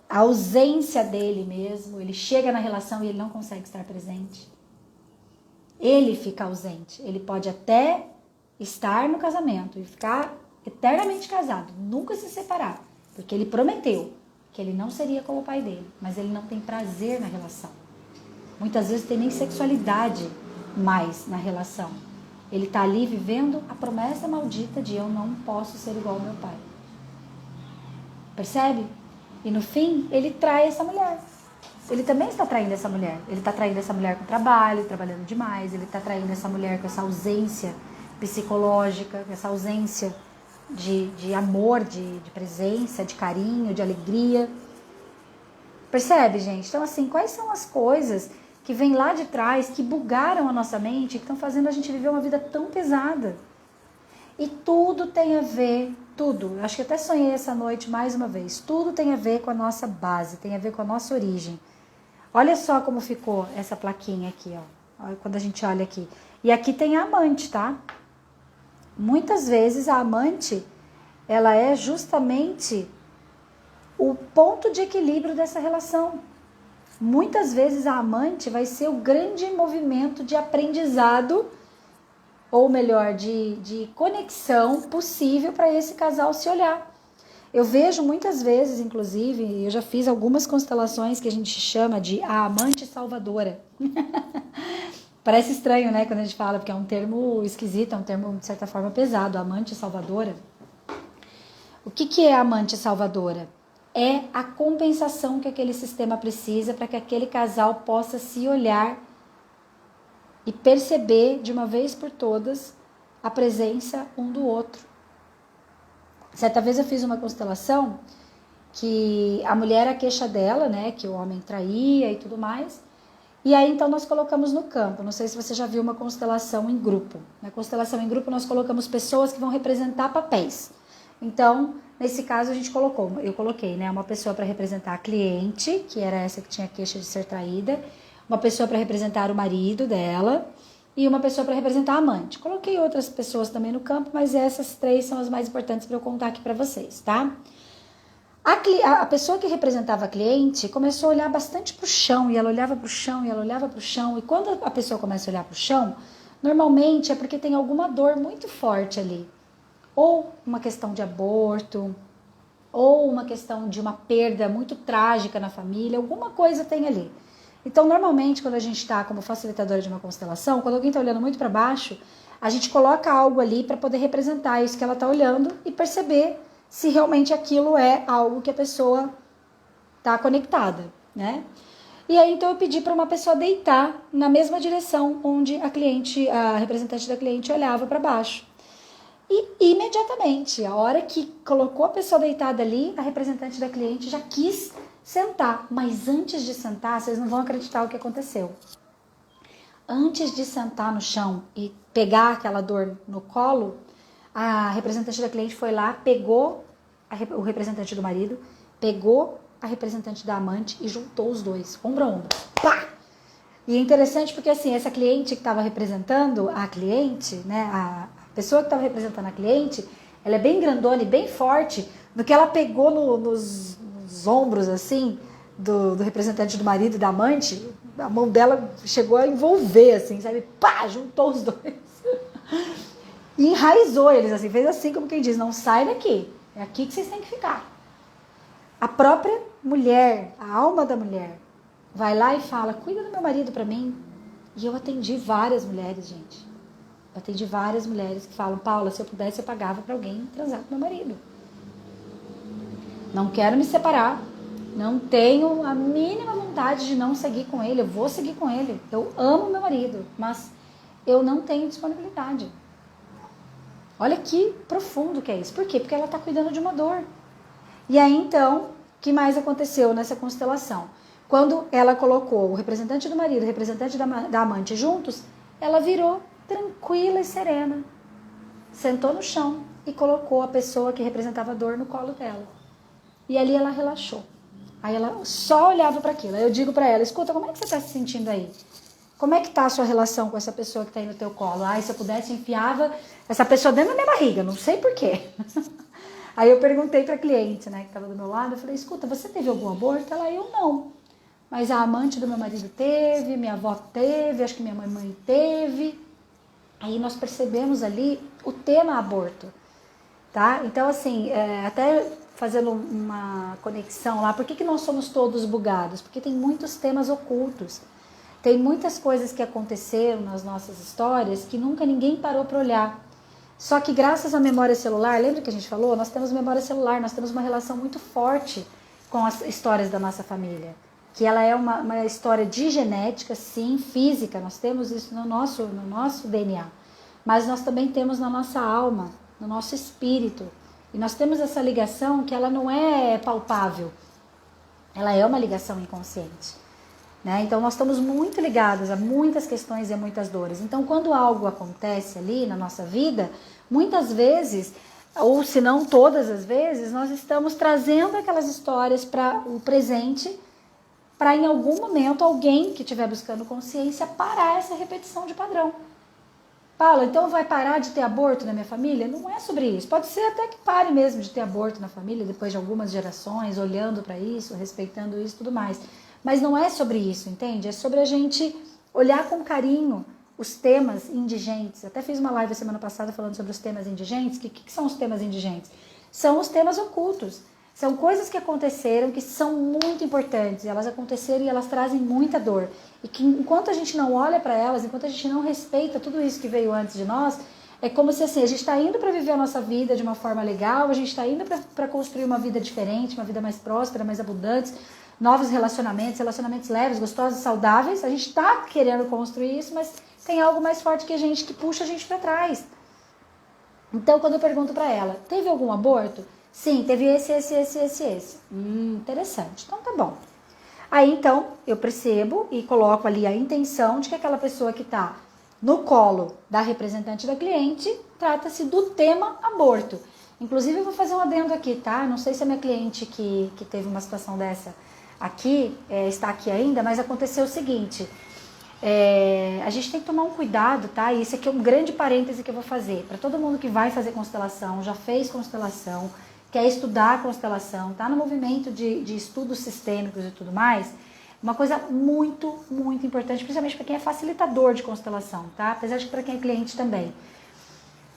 a ausência dele mesmo, ele chega na relação e ele não consegue estar presente. Ele fica ausente. Ele pode até estar no casamento e ficar eternamente casado, nunca se separar, porque ele prometeu que ele não seria como o pai dele, mas ele não tem prazer na relação. Muitas vezes tem nem sexualidade mais na relação. Ele está ali vivendo a promessa maldita de eu não posso ser igual ao meu pai. Percebe? E no fim, ele trai essa mulher. Ele também está traindo essa mulher. Ele está traindo essa mulher com trabalho, trabalhando demais. Ele está traindo essa mulher com essa ausência psicológica, com essa ausência de amor, de presença, de carinho, de alegria. Percebe, gente? Então, assim, quais são as coisas que vêm lá de trás, que bugaram a nossa mente, que estão fazendo a gente viver uma vida tão pesada? E tudo tem a ver, tudo, acho que até sonhei essa noite mais uma vez, tudo tem a ver com a nossa base, tem a ver com a nossa origem. Olha só como ficou essa plaquinha aqui, ó, quando a gente olha aqui. E aqui tem a amante, tá? Muitas vezes a amante, ela é justamente o ponto de equilíbrio dessa relação. Muitas vezes a amante vai ser o grande movimento de aprendizado, ou melhor, de conexão possível para esse casal se olhar. Eu vejo muitas vezes, inclusive, eu já fiz algumas constelações que a gente chama de a amante salvadora. Parece estranho, né, quando a gente fala, porque é um termo esquisito, é um termo de certa forma pesado, amante salvadora. O que é amante salvadora? É a compensação que aquele sistema precisa para que aquele casal possa se olhar e perceber de uma vez por todas a presença um do outro. Certa vez eu fiz uma constelação que a mulher, a queixa dela, né, que o homem traía e tudo mais. E aí então nós colocamos no campo. Não sei se você já viu uma constelação em grupo. Na constelação em grupo nós colocamos pessoas que vão representar papéis. Então, nesse caso eu coloquei, né, uma pessoa para representar a cliente, que era essa que tinha queixa de ser traída, uma pessoa para representar o marido dela e uma pessoa para representar a amante. Coloquei outras pessoas também no campo, mas essas 3 são as mais importantes para eu contar aqui para vocês, tá? A pessoa que representava a cliente começou a olhar bastante para o chão, e ela olhava para o chão, e ela olhava para o chão, e quando a pessoa começa a olhar para o chão, normalmente é porque tem alguma dor muito forte ali. Ou uma questão de aborto, ou uma questão de uma perda muito trágica na família, alguma coisa tem ali. Então, normalmente, quando a gente está como facilitadora de uma constelação, quando alguém está olhando muito para baixo, a gente coloca algo ali para poder representar isso que ela está olhando e perceber se realmente aquilo é algo que a pessoa está conectada, né? E aí, então, eu pedi para uma pessoa deitar na mesma direção onde a representante da cliente olhava para baixo. E imediatamente, a hora que colocou a pessoa deitada ali, a representante da cliente já quis sentar. Mas antes de sentar, vocês não vão acreditar o que aconteceu. Antes de sentar no chão e pegar aquela dor no colo, a representante da cliente foi lá, pegou o representante do marido, pegou a representante da amante e juntou os dois, ombro a ombro. Pá! E é interessante porque assim, essa cliente que estava representando a cliente, né, a pessoa que estava representando a cliente, ela é bem grandona e bem forte, no que ela pegou nos ombros, assim, do representante do marido e da amante, a mão dela chegou a envolver, assim, sabe? Pá! Juntou os dois. E enraizou eles, assim, fez assim como quem diz, não sai daqui, é aqui que vocês têm que ficar. A própria mulher, a alma da mulher, vai lá e fala, cuida do meu marido pra mim. E eu atendi várias mulheres, gente. Eu atendi várias mulheres que falam, Paula, se eu pudesse eu pagava pra alguém transar com meu marido. Não quero me separar, não tenho a mínima vontade de não seguir com ele, eu vou seguir com ele. Eu amo meu marido, mas eu não tenho disponibilidade. Olha que profundo que é isso. Por quê? Porque ela está cuidando de uma dor. E aí, então, o que mais aconteceu nessa constelação? Quando ela colocou o representante do marido e o representante da amante juntos, ela virou tranquila e serena. Sentou no chão e colocou a pessoa que representava a dor no colo dela. E ali ela relaxou. Aí ela só olhava para aquilo. Aí eu digo para ela, escuta, como é que você está se sentindo aí? Como é que tá a sua relação com essa pessoa que está aí no teu colo? Ai, se eu pudesse, enfiava essa pessoa dentro da minha barriga, não sei porquê. Aí eu perguntei para a cliente, né, que estava do meu lado, eu falei, escuta, você teve algum aborto? Ela, eu não. Mas a amante do meu marido teve, minha avó teve, acho que minha mãe teve. Aí nós percebemos ali o tema aborto, tá? Então, assim, até fazendo uma conexão lá, por que nós somos todos bugados? Porque tem muitos temas ocultos. Tem muitas coisas que aconteceram nas nossas histórias que nunca ninguém parou para olhar. Só que graças à memória celular, lembra que a gente falou? Nós temos memória celular, nós temos uma relação muito forte com as histórias da nossa família. Que ela é uma história de genética, sim, física, nós temos isso no nosso DNA. Mas nós também temos na nossa alma no nosso espírito. E nós temos essa ligação que ela não é palpável, ela é uma ligação inconsciente. Né? Então nós estamos muito ligados a muitas questões e a muitas dores. Então quando algo acontece ali na nossa vida, muitas vezes, ou se não todas as vezes, nós estamos trazendo aquelas histórias para o presente, para em algum momento alguém que estiver buscando consciência parar essa repetição de padrão. Paula, então vai parar de ter aborto na minha família? Não é sobre isso. Pode ser até que pare mesmo de ter aborto na família, depois de algumas gerações, olhando para isso, respeitando isso e tudo mais. Mas não é sobre isso, entende? É sobre a gente olhar com carinho os temas indigentes. Até fiz uma live semana passada falando sobre os temas indigentes. O que são os temas indigentes? São os temas ocultos. São coisas que aconteceram, que são muito importantes. Elas aconteceram e elas trazem muita dor. E que enquanto a gente não olha para elas, enquanto a gente não respeita tudo isso que veio antes de nós, é como se assim, a gente está indo para viver a nossa vida de uma forma legal, a gente está indo para construir uma vida diferente, uma vida mais próspera, mais abundante, novos relacionamentos, relacionamentos leves, gostosos, saudáveis. A gente está querendo construir isso, mas tem algo mais forte que a gente, que puxa a gente para trás. Então, quando eu pergunto para ela, teve algum aborto? Sim, teve esse. Interessante. Então, tá bom. Aí, então, eu percebo e coloco ali a intenção de que aquela pessoa que está no colo da representante da cliente trata-se do tema aborto. Inclusive, eu vou fazer um adendo aqui, tá? Não sei se a minha cliente que teve uma situação dessa aqui, está aqui ainda, mas aconteceu o seguinte... a gente tem que tomar um cuidado, tá? E isso aqui é um grande parêntese que eu vou fazer. Para todo mundo que vai fazer constelação, já fez constelação, quer estudar constelação, tá no movimento de estudos sistêmicos e tudo mais, uma coisa muito, muito importante, principalmente para quem é facilitador de constelação, tá? Apesar de que para quem é cliente também.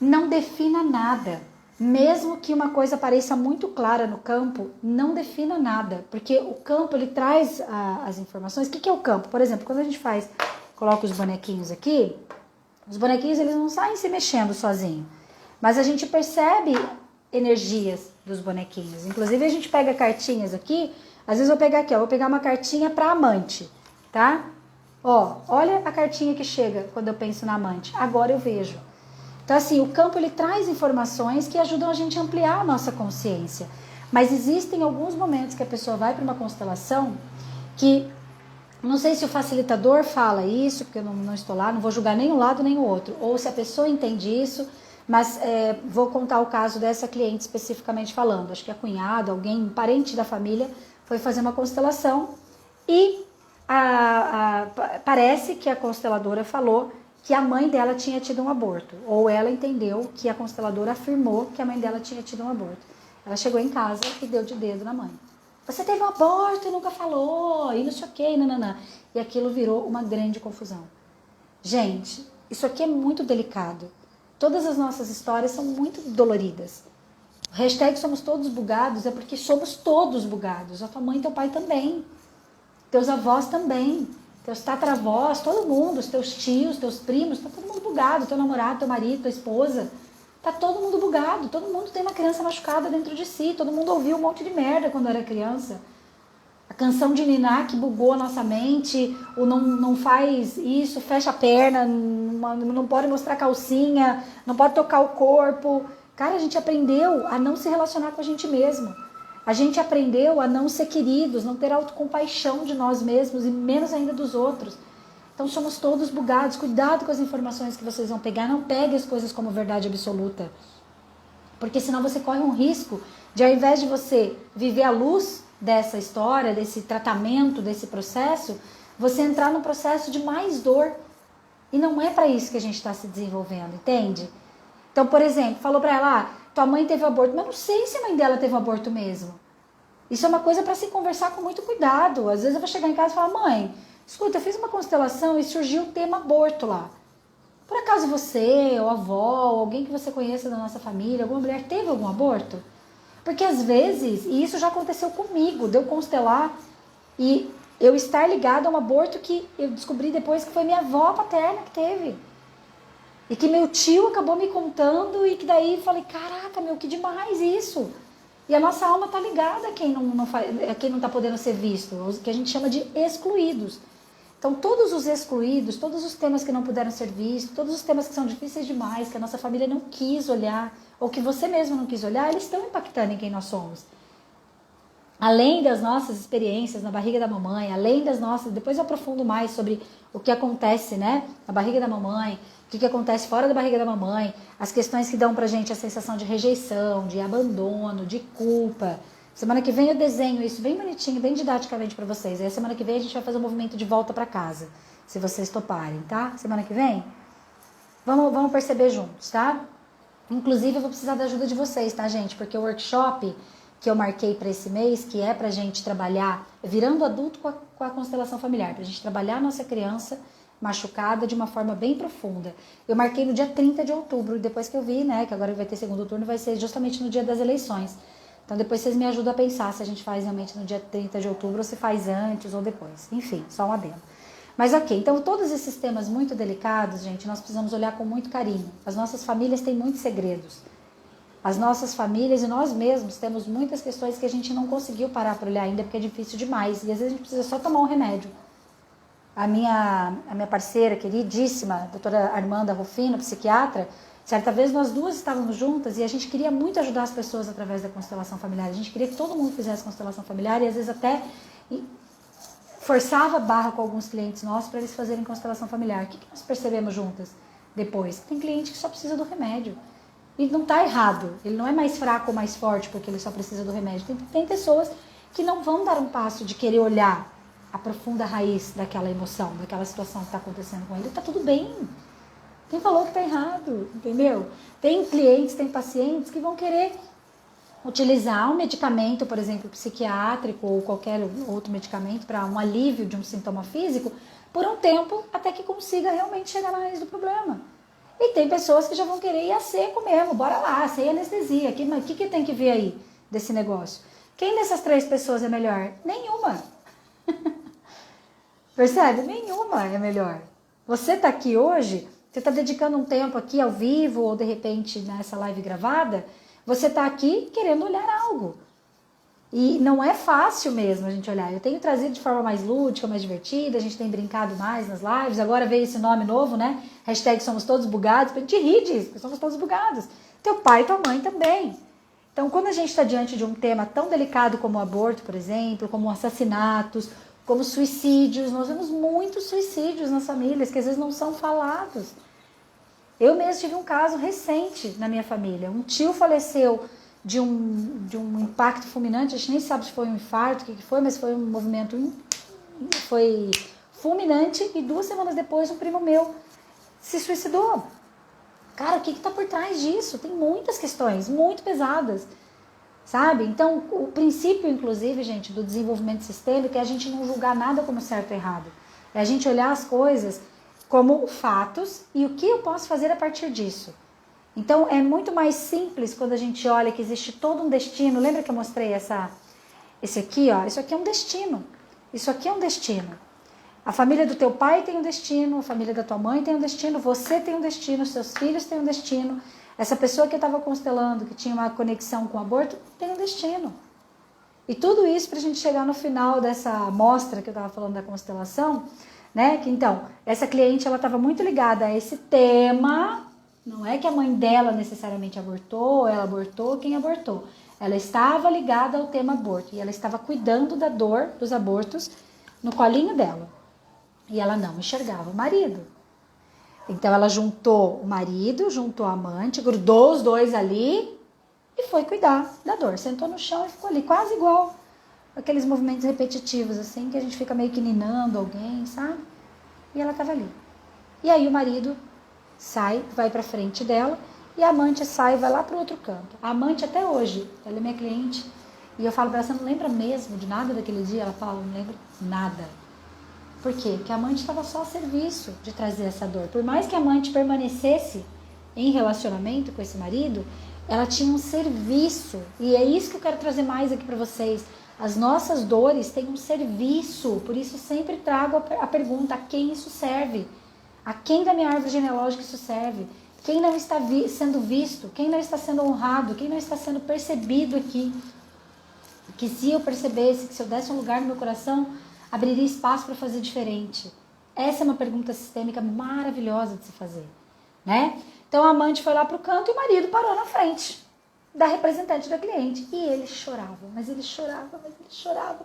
Não defina nada. Mesmo que uma coisa pareça muito clara no campo, não defina nada, porque o campo ele traz as informações. O que é o campo? Por exemplo, quando a gente coloca os bonequinhos aqui, os bonequinhos eles não saem se mexendo sozinho, mas a gente percebe energias dos bonequinhos. Inclusive a gente pega cartinhas aqui, às vezes eu vou pegar aqui, vou pegar uma cartinha para amante, tá? Ó, olha a cartinha que chega quando eu penso na amante. Agora eu vejo. Então, assim, o campo ele traz informações que ajudam a gente a ampliar a nossa consciência. Mas existem alguns momentos que a pessoa vai para uma constelação que, não sei se o facilitador fala isso, porque eu não estou lá, não vou julgar nem um lado nem o outro. Ou se a pessoa entende isso, mas vou contar o caso dessa cliente especificamente falando. Acho que a cunhada, alguém, um parente da família, foi fazer uma constelação e parece que a consteladora falou que a mãe dela tinha tido um aborto, ou ela entendeu que a consteladora afirmou que a mãe dela tinha tido um aborto. Ela chegou em casa e deu de dedo na mãe. Você teve um aborto e nunca falou, e não sei o que, nananã. E aquilo virou uma grande confusão. Gente, isso aqui é muito delicado. Todas as nossas histórias são muito doloridas. O hashtag somos todos bugados é porque somos todos bugados. A tua mãe e teu pai também. Teus avós também. Teus tataravós, todo mundo, os teus tios, teus primos, tá todo mundo bugado, teu namorado, teu marido, tua esposa, tá todo mundo bugado, todo mundo tem uma criança machucada dentro de si, todo mundo ouviu um monte de merda quando era criança. A canção de Niná que bugou a nossa mente, o não faz isso, fecha a perna, não pode mostrar calcinha, não pode tocar o corpo. Cara, a gente aprendeu a não se relacionar com a gente mesmo. A gente aprendeu a não ser queridos, não ter autocompaixão de nós mesmos e menos ainda dos outros. Então somos todos bugados. Cuidado com as informações que vocês vão pegar. Não pegue as coisas como verdade absoluta. Porque senão você corre um risco de, ao invés de você viver a luz dessa história, desse tratamento, desse processo, você entrar num processo de mais dor. E não é para isso que a gente está se desenvolvendo, entende? Então, por exemplo, falou para ela, tua mãe teve aborto. Mas eu não sei se a mãe dela teve aborto mesmo. Isso é uma coisa para se conversar com muito cuidado. Às vezes eu vou chegar em casa e falar, mãe, escuta, eu fiz uma constelação e surgiu o tema aborto lá. Por acaso você, ou a avó, ou alguém que você conheça da nossa família, alguma mulher teve algum aborto? Porque às vezes, e isso já aconteceu comigo, de eu constelar e eu estar ligada a um aborto que eu descobri depois que foi minha avó paterna que teve. E que meu tio acabou me contando e que daí falei, caraca, meu, que demais isso. E a nossa alma está ligada a quem não está podendo ser visto, o que a gente chama de excluídos. Então, todos os excluídos, todos os temas que não puderam ser vistos, todos os temas que são difíceis demais, que a nossa família não quis olhar, ou que você mesmo não quis olhar, eles estão impactando em quem nós somos. Além das nossas experiências na barriga da mamãe, além das nossas... Depois eu aprofundo mais sobre o que acontece, né, na barriga da mamãe, o que acontece fora da barriga da mamãe, as questões que dão pra gente a sensação de rejeição, de abandono, de culpa. Semana que vem eu desenho isso bem bonitinho, bem didaticamente pra vocês. Aí a semana que vem a gente vai fazer um movimento de volta pra casa, se vocês toparem, tá? Semana que vem? Vamos perceber juntos, tá? Inclusive eu vou precisar da ajuda de vocês, tá, gente? Porque o workshop que eu marquei para esse mês, que é pra gente trabalhar, virando adulto com a constelação familiar, pra gente trabalhar a nossa criança machucada de uma forma bem profunda. Eu marquei no dia 30 de outubro, e depois que eu vi, né, que agora vai ter segundo turno, vai ser justamente no dia das eleições. Então depois vocês me ajudam a pensar se a gente faz realmente no dia 30 de outubro, ou se faz antes ou depois. Enfim, só um adendo. Mas ok, então todos esses temas muito delicados, gente, nós precisamos olhar com muito carinho. As nossas famílias têm muitos segredos. As nossas famílias e nós mesmos temos muitas questões que a gente não conseguiu parar para olhar ainda, porque é difícil demais. E às vezes a gente precisa só tomar um remédio. A minha parceira queridíssima, a doutora Armanda Rufino, psiquiatra, certa vez nós duas estávamos juntas e a gente queria muito ajudar as pessoas através da constelação familiar. A gente queria que todo mundo fizesse constelação familiar e às vezes até forçava a barra com alguns clientes nossos para eles fazerem constelação familiar. O que nós percebemos juntas depois? Tem cliente que só precisa do remédio. E não está errado, ele não é mais fraco ou mais forte porque ele só precisa do remédio. Tem pessoas que não vão dar um passo de querer olhar a profunda raiz daquela emoção, daquela situação que está acontecendo com ele. Está tudo bem. Quem falou que está errado, entendeu? Tem clientes, tem pacientes que vão querer utilizar um medicamento, por exemplo, psiquiátrico ou qualquer outro medicamento para um alívio de um sintoma físico por um tempo até que consiga realmente chegar na raiz do problema. E tem pessoas que já vão querer ir a seco mesmo, bora lá, sem anestesia. O que tem que ver aí desse negócio? Quem dessas 3 pessoas é melhor? Nenhuma. Percebe? Nenhuma é melhor. Você está aqui hoje, você está dedicando um tempo aqui ao vivo ou de repente nessa live gravada, você está aqui querendo olhar algo. E não é fácil mesmo a gente olhar. Eu tenho trazido de forma mais lúdica, mais divertida, a gente tem brincado mais nas lives. Agora veio esse nome novo, né? Hashtag somos todos bugados. A gente ri disso, porque somos todos bugados. Teu pai e tua mãe também. Então, quando a gente está diante de um tema tão delicado como o aborto, por exemplo, como assassinatos, como suicídios, nós vemos muitos suicídios nas famílias que às vezes não são falados. Eu mesmo tive um caso recente na minha família. Um tio faleceu de um impacto fulminante, a gente nem sabe se foi um infarto, o que foi, mas foi um movimento, foi fulminante, e 2 semanas depois um primo meu se suicidou. Cara, o que está por trás disso? Tem muitas questões, muito pesadas, sabe? Então, o princípio, inclusive, gente, do desenvolvimento sistêmico é a gente não julgar nada como certo ou errado. É a gente olhar as coisas como fatos e o que eu posso fazer a partir disso. Então, é muito mais simples quando a gente olha que existe todo um destino. Lembra que eu mostrei esse aqui, ó? Isso aqui é um destino. Isso aqui é um destino. A família do teu pai tem um destino, a família da tua mãe tem um destino, você tem um destino, seus filhos têm um destino. Essa pessoa que eu estava constelando, que tinha uma conexão com o aborto, tem um destino. E tudo isso para a gente chegar no final dessa amostra que eu estava falando da constelação, né? Que então, essa cliente, ela estava muito ligada a esse tema. Não é que a mãe dela necessariamente abortou, ela abortou, quem abortou. Ela estava ligada ao tema aborto e ela estava cuidando da dor dos abortos no colinho dela. E ela não enxergava o marido. Então ela juntou o marido, juntou a amante, grudou os dois ali e foi cuidar da dor. Sentou no chão e ficou ali, quase igual aqueles movimentos repetitivos, assim, que a gente fica meio que ninando alguém, sabe? E ela estava ali. E aí o marido sai, vai pra frente dela, e a amante sai e vai lá pro outro canto. A amante até hoje, ela é minha cliente, e eu falo pra ela, você não lembra mesmo de nada daquele dia? Ela fala, não lembro nada. Por quê? Porque a amante estava só a serviço de trazer essa dor. Por mais que a amante permanecesse em relacionamento com esse marido, ela tinha um serviço, e é isso que eu quero trazer mais aqui pra vocês. As nossas dores têm um serviço, por isso sempre trago a pergunta, a quem isso serve? A quem da minha árvore genealógica isso serve? Quem não está sendo visto? Quem não está sendo honrado? Quem não está sendo percebido aqui? Que se eu percebesse, que se eu desse um lugar no meu coração, abriria espaço para fazer diferente. Essa é uma pergunta sistêmica maravilhosa de se fazer, né? Então a amante foi lá pro canto e o marido parou na frente da representante da cliente. E ele chorava, mas ele chorava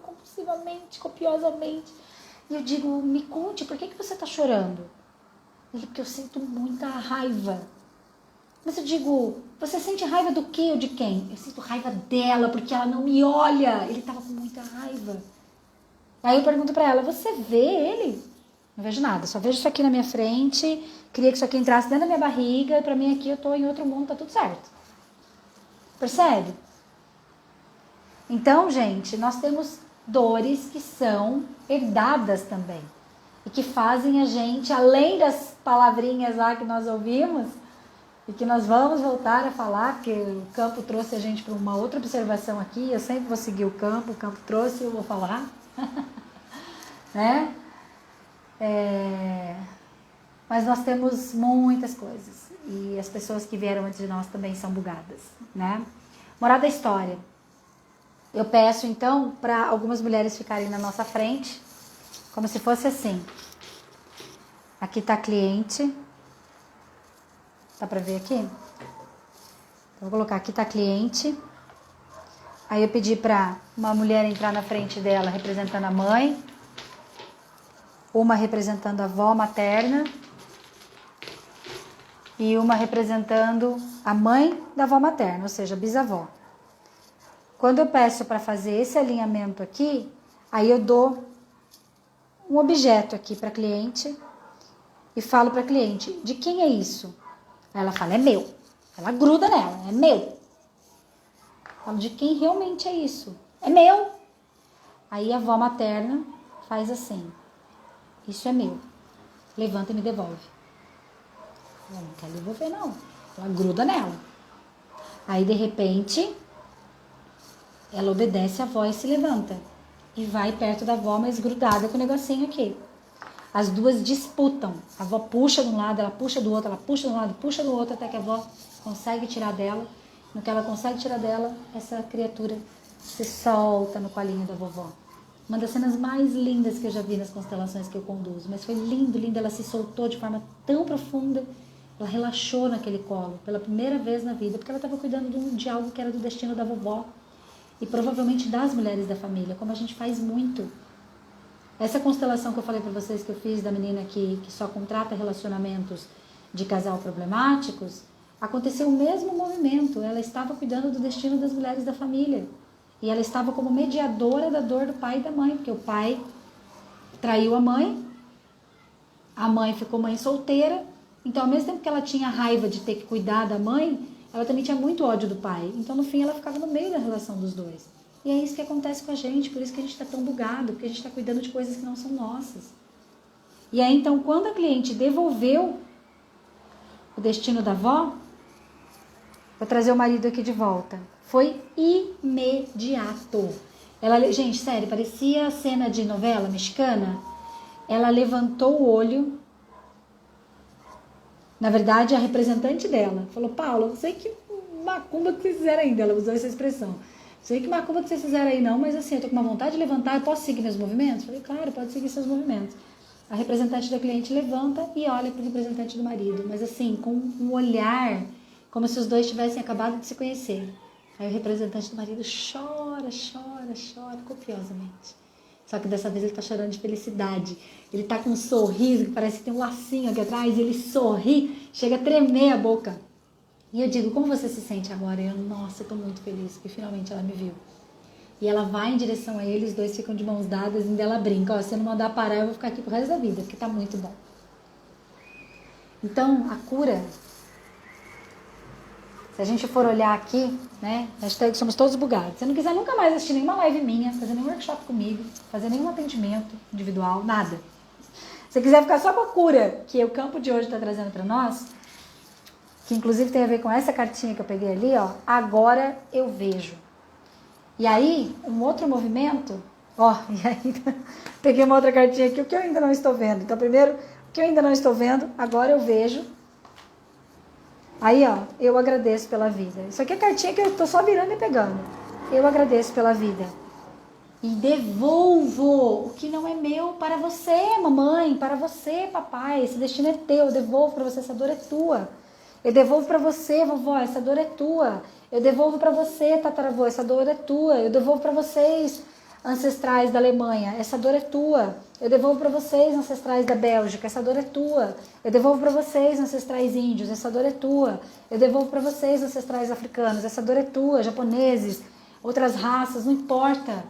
compulsivamente, copiosamente. E eu digo, me conte, por que você tá chorando? Ele, porque eu sinto muita raiva. Mas eu digo, você sente raiva do quê ou de quem? Eu sinto raiva dela, porque ela não me olha. Ele tava com muita raiva. Aí eu pergunto pra ela, você vê ele? Não vejo nada, só vejo isso aqui na minha frente. Queria que isso aqui entrasse dentro da minha barriga. E pra mim aqui eu tô em outro mundo, tá tudo certo. Percebe? Então, gente, nós temos dores que são herdadas também. E que fazem a gente, além das palavrinhas lá que nós ouvimos, e que nós vamos voltar a falar, porque o campo trouxe a gente para uma outra observação aqui, eu sempre vou seguir o campo trouxe e eu vou falar. Né? Mas nós temos muitas coisas, e as pessoas que vieram antes de nós também são bugadas, né? Moral da história. Eu peço então para algumas mulheres ficarem na nossa frente, como se fosse assim. Aqui está a cliente. Dá para ver aqui? Então, vou colocar aqui está a cliente. Aí eu pedi para uma mulher entrar na frente dela representando a mãe, uma representando a avó materna e uma representando a mãe da avó materna, ou seja, bisavó. Quando eu peço para fazer esse alinhamento aqui, aí eu dou um objeto aqui para a cliente e falo para a cliente, de quem é isso? Aí ela fala, é meu. Ela gruda nela, é meu. Eu falo, de quem realmente é isso? É meu. Aí a avó materna faz assim, isso é meu. Levanta e me devolve. Ela não quer devolver não, ela gruda nela. Aí de repente, ela obedece a avó e se levanta. E vai perto da avó, mas grudada com o negocinho aqui. As duas disputam. A avó puxa de um lado, ela puxa do outro, ela puxa de um lado, puxa do outro, até que a avó consegue tirar dela. No que ela consegue tirar dela, essa criatura se solta no colinho da vovó. Uma das cenas mais lindas que eu já vi nas constelações que eu conduzo. Mas foi lindo, lindo. Ela se soltou de forma tão profunda. Ela relaxou naquele colo, pela primeira vez na vida, porque ela estava cuidando de algo que era do destino da vovó. E provavelmente das mulheres da família, como a gente faz muito. Essa constelação que eu falei para vocês que eu fiz da menina que só contrata relacionamentos de casal problemáticos, aconteceu o mesmo movimento. Ela estava cuidando do destino das mulheres da família. E ela estava como mediadora da dor do pai e da mãe, porque o pai traiu a mãe ficou mãe solteira. Então, ao mesmo tempo que ela tinha raiva de ter que cuidar da mãe, ela também tinha muito ódio do pai. Então, no fim, ela ficava no meio da relação dos dois. E é isso que acontece com a gente, por isso que a gente está tão bugado, porque a gente está cuidando de coisas que não são nossas. E aí, então, quando a cliente devolveu o destino da avó, vou trazer o marido aqui de volta. Foi imediato. Ela, gente, sério, parecia cena de novela mexicana. Ela levantou o olho. Na verdade, a representante dela falou, Paula, não sei que macumba que vocês fizeram ainda. Ela usou essa expressão. Sei que macumba que vocês fizeram aí não, mas assim, eu tô com uma vontade de levantar, eu posso seguir meus movimentos? Falei, claro, pode seguir seus movimentos. A representante da cliente levanta e olha para o representante do marido, mas assim, com um olhar, como se os dois tivessem acabado de se conhecer. Aí o representante do marido chora copiosamente. Só que dessa vez ele tá chorando de felicidade. Ele tá com um sorriso que parece que tem um lacinho aqui atrás, e ele sorri, chega a tremer a boca. E eu digo, como você se sente agora? E eu, nossa, eu tô muito feliz, porque finalmente ela me viu. E ela vai em direção a ele, os dois ficam de mãos dadas, e ainda ela brinca, ó, se eu não mandar parar, eu vou ficar aqui pro resto da vida, porque tá muito bom. Então, a cura, se a gente for olhar aqui, né, hashtag somos todos bugados. Se não quiser nunca mais assistir nenhuma live minha, fazer nenhum workshop comigo, fazer nenhum atendimento individual, nada. Se quiser ficar só com a cura que o campo de hoje está trazendo para nós, que inclusive tem a ver com essa cartinha que eu peguei ali, ó, agora eu vejo. E aí, um outro movimento, ó, e aí, peguei uma outra cartinha aqui, o que eu ainda não estou vendo. Então, primeiro, o que eu ainda não estou vendo, agora eu vejo. Aí, ó, eu agradeço pela vida. Isso aqui é cartinha que eu tô só virando e pegando. Eu agradeço pela vida. e devolvo o que não é meu para você, mamãe, para você, papai. Esse destino é teu, eu devolvo para você, essa dor é tua. Eu devolvo para você, vovó, essa dor é tua. Eu devolvo para você, tataravô, essa dor é tua. Eu devolvo para vocês, ancestrais da Alemanha, essa dor é tua. Eu devolvo para vocês, ancestrais da Bélgica, essa dor é tua. Eu devolvo para vocês, ancestrais índios, essa dor é tua. Eu devolvo para vocês, ancestrais africanos, essa dor é tua. Japoneses, outras raças, não importa.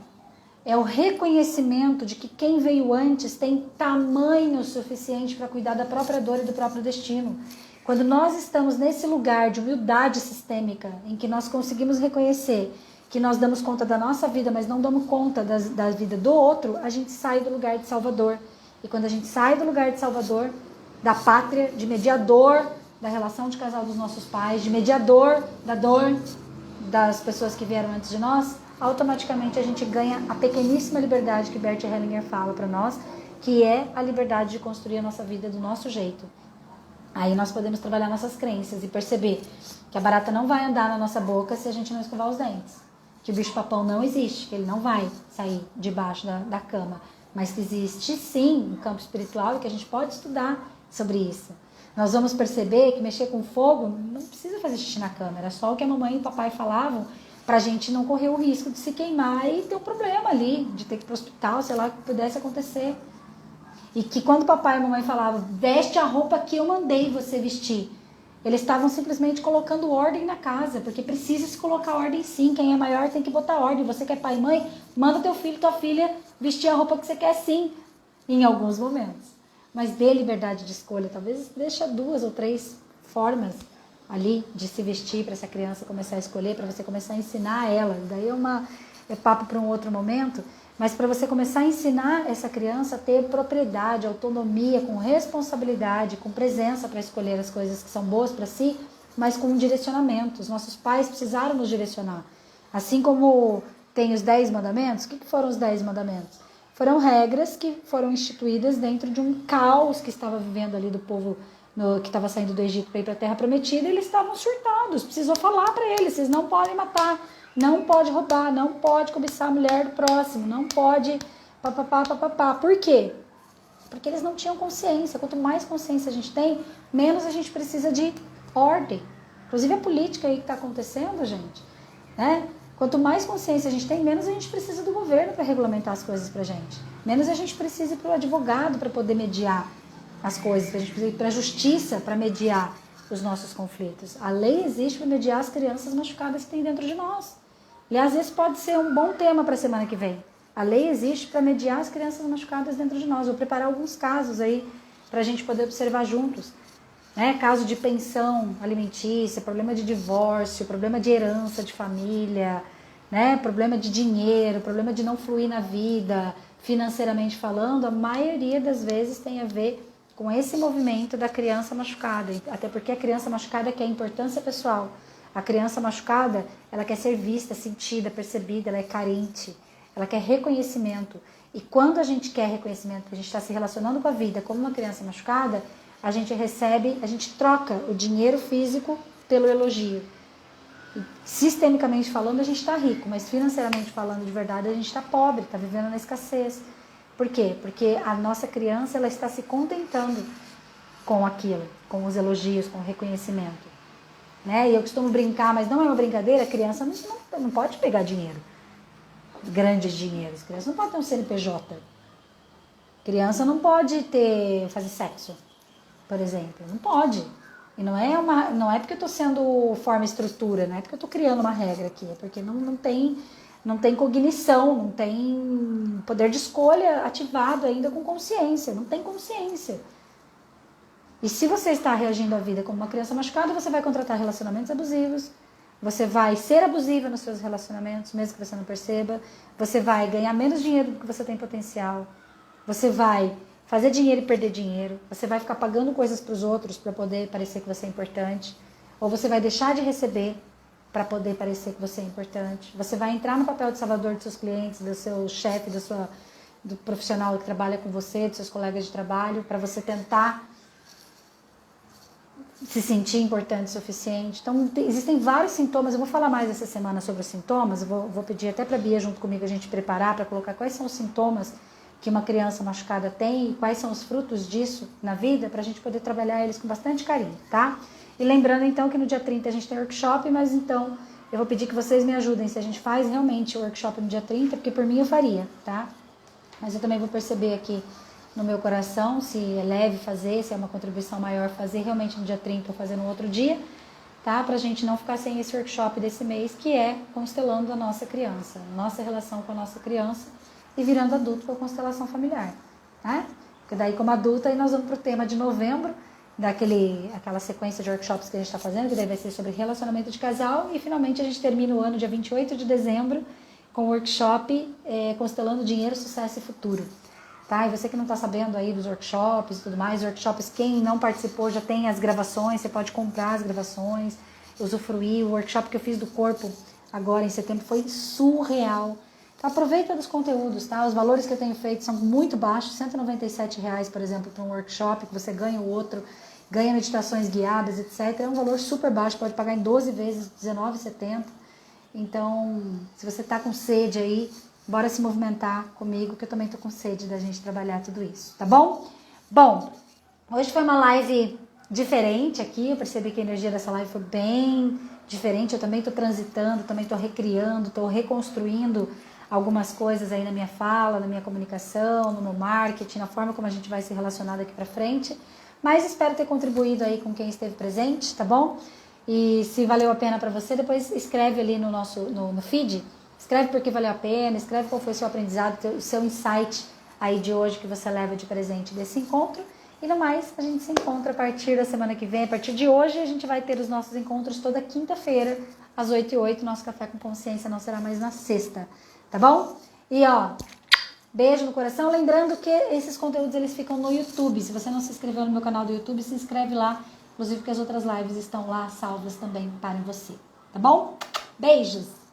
É o reconhecimento de que quem veio antes tem tamanho suficiente para cuidar da própria dor e do próprio destino. Quando nós estamos nesse lugar de humildade sistêmica, em que nós conseguimos reconhecer que nós damos conta da nossa vida, mas não damos conta da vida do outro, a gente sai do lugar de salvador. E quando a gente sai do lugar de salvador, da pátria, de mediador da relação de casal dos nossos pais, de mediador da dor das pessoas que vieram antes de nós, automaticamente a gente ganha a pequeníssima liberdade que Bert Hellinger fala para nós, que é a liberdade de construir a nossa vida do nosso jeito. Aí nós podemos trabalhar nossas crenças e perceber que a barata não vai andar na nossa boca se a gente não escovar os dentes. Que o bicho-papão não existe, que ele não vai sair debaixo da cama. Mas que existe sim um campo espiritual e que a gente pode estudar sobre isso. Nós vamos perceber que mexer com fogo não precisa fazer xixi na cama. Era só o que a mamãe e o papai falavam para a gente não correr o risco de se queimar e ter um problema ali, de ter que ir para o hospital, sei lá, o que pudesse acontecer. E que quando o papai e a mamãe falavam, veste a roupa que eu mandei você vestir, eles estavam simplesmente colocando ordem na casa, porque precisa se colocar ordem sim, quem é maior tem que botar ordem. Você que é pai e mãe, manda teu filho, tua filha vestir a roupa que você quer sim, em alguns momentos. Mas dê liberdade de escolha, talvez deixa 2 ou 3 formas ali de se vestir para essa criança começar a escolher, para você começar a ensinar ela. Daí é papo para um outro momento. Mas para você começar a ensinar essa criança a ter propriedade, autonomia, com responsabilidade, com presença para escolher as coisas que são boas para si, mas com um direcionamento. Os nossos pais precisaram nos direcionar. Assim como tem os 10 mandamentos, o que foram os 10 mandamentos? Foram regras que foram instituídas dentro de um caos que estava vivendo ali do povo que estava saindo do Egito para ir para a Terra Prometida, e eles estavam surtados. Precisou falar para eles, vocês não podem matar. Não pode roubar, não pode cobiçar a mulher do próximo, não pode papapá. Por quê? Porque eles não tinham consciência. Quanto mais consciência a gente tem, menos a gente precisa de ordem. Inclusive a política aí que está acontecendo, gente, né? Quanto mais consciência a gente tem, menos a gente precisa do governo para regulamentar as coisas pra gente. Menos a gente precisa ir para o advogado para poder mediar as coisas. A gente precisa ir para a justiça para mediar os nossos conflitos. A lei existe para mediar as crianças machucadas que tem dentro de nós. Aliás, esse pode ser um bom tema para a semana que vem. A lei existe para mediar as crianças machucadas dentro de nós. Vou preparar alguns casos aí para a gente poder observar juntos. Né? Caso de pensão alimentícia, problema de divórcio, problema de herança de família, né? Problema de dinheiro, problema de não fluir na vida, financeiramente falando, a maioria das vezes tem a ver com esse movimento da criança machucada. Até porque a criança machucada quer importância pessoal. A criança machucada, ela quer ser vista, sentida, percebida, ela é carente, ela quer reconhecimento. E quando a gente quer reconhecimento, a gente está se relacionando com a vida como uma criança machucada, a gente recebe, a gente troca o dinheiro físico pelo elogio. E, sistemicamente falando, a gente está rico, mas financeiramente falando de verdade, a gente está pobre, está vivendo na escassez. Por quê? Porque a nossa criança ela está se contentando com aquilo, com os elogios, com o reconhecimento. Né? E eu costumo brincar, mas não é uma brincadeira, a criança não pode pegar dinheiro, grandes dinheiros. A criança não pode ter um CNPJ. A criança não pode fazer sexo, por exemplo. Não pode. E não é porque eu estou sendo forma estrutura, não é porque eu estou criando uma regra aqui, é porque não tem cognição, não tem poder de escolha ativado ainda com consciência, não tem consciência. E se você está reagindo à vida como uma criança machucada, você vai contratar relacionamentos abusivos, você vai ser abusiva nos seus relacionamentos, mesmo que você não perceba, você vai ganhar menos dinheiro do que você tem potencial, você vai fazer dinheiro e perder dinheiro, você vai ficar pagando coisas para os outros para poder parecer que você é importante, ou você vai deixar de receber para poder parecer que você é importante, você vai entrar no papel de salvador dos seus clientes, do seu chefe, do profissional que trabalha com você, dos seus colegas de trabalho, para você tentar se sentir importante o suficiente. Então, existem vários sintomas. Eu vou falar mais essa semana sobre os sintomas. Eu vou pedir até para a Bia, junto comigo, a gente preparar para colocar quais são os sintomas que uma criança machucada tem e quais são os frutos disso na vida, para a gente poder trabalhar eles com bastante carinho, tá? E lembrando, então, que no dia 30 a gente tem workshop, mas então eu vou pedir que vocês me ajudem se a gente faz realmente o workshop no dia 30, porque por mim eu faria, tá? Mas eu também vou perceber aqui no meu coração se é leve fazer, se é uma contribuição maior fazer realmente no dia 30 ou fazer no outro dia, tá? Pra gente não ficar sem esse workshop desse mês, que é constelando a nossa criança, nossa relação com a nossa criança e virando adulto com a constelação familiar, tá? Porque daí, como adulta, aí nós vamos pro tema de novembro, aquela sequência de workshops que a gente está fazendo, que daí vai ser sobre relacionamento de casal, e finalmente a gente termina o ano dia 28 de dezembro com o workshop Constelando Dinheiro, Sucesso e Futuro. Tá? E você que não está sabendo aí dos workshops e tudo mais, workshops, quem não participou já tem as gravações, você pode comprar as gravações, usufruir. O workshop que eu fiz do corpo agora em setembro foi surreal. Então aproveita dos conteúdos, tá? Os valores que eu tenho feito são muito baixos, R$ 197,00, por exemplo, para um workshop, que você ganha o outro, ganha meditações guiadas, etc. É um valor super baixo, pode pagar em 12 vezes, R$19,70. Então, se você está com sede aí, bora se movimentar comigo, que eu também tô com sede da gente trabalhar tudo isso, tá bom? Bom, hoje foi uma live diferente aqui, eu percebi que a energia dessa live foi bem diferente, eu também tô transitando, também tô recriando, tô reconstruindo algumas coisas aí na minha fala, na minha comunicação, no meu marketing, na forma como a gente vai se relacionar daqui pra frente, mas espero ter contribuído aí com quem esteve presente, tá bom? E se valeu a pena pra você, depois escreve ali no feed. Escreve porque valeu a pena, escreve qual foi o seu aprendizado, o seu insight aí de hoje que você leva de presente desse encontro. E no mais, a gente se encontra a partir da semana que vem. A partir de hoje, a gente vai ter os nossos encontros toda quinta-feira, às 8h08. Nosso Café com Consciência não será mais na sexta, tá bom? E ó, beijo no coração. Lembrando que esses conteúdos eles ficam no YouTube. Se você não se inscreveu no meu canal do YouTube, se inscreve lá. Inclusive que as outras lives estão lá salvas também para você, tá bom? Beijos!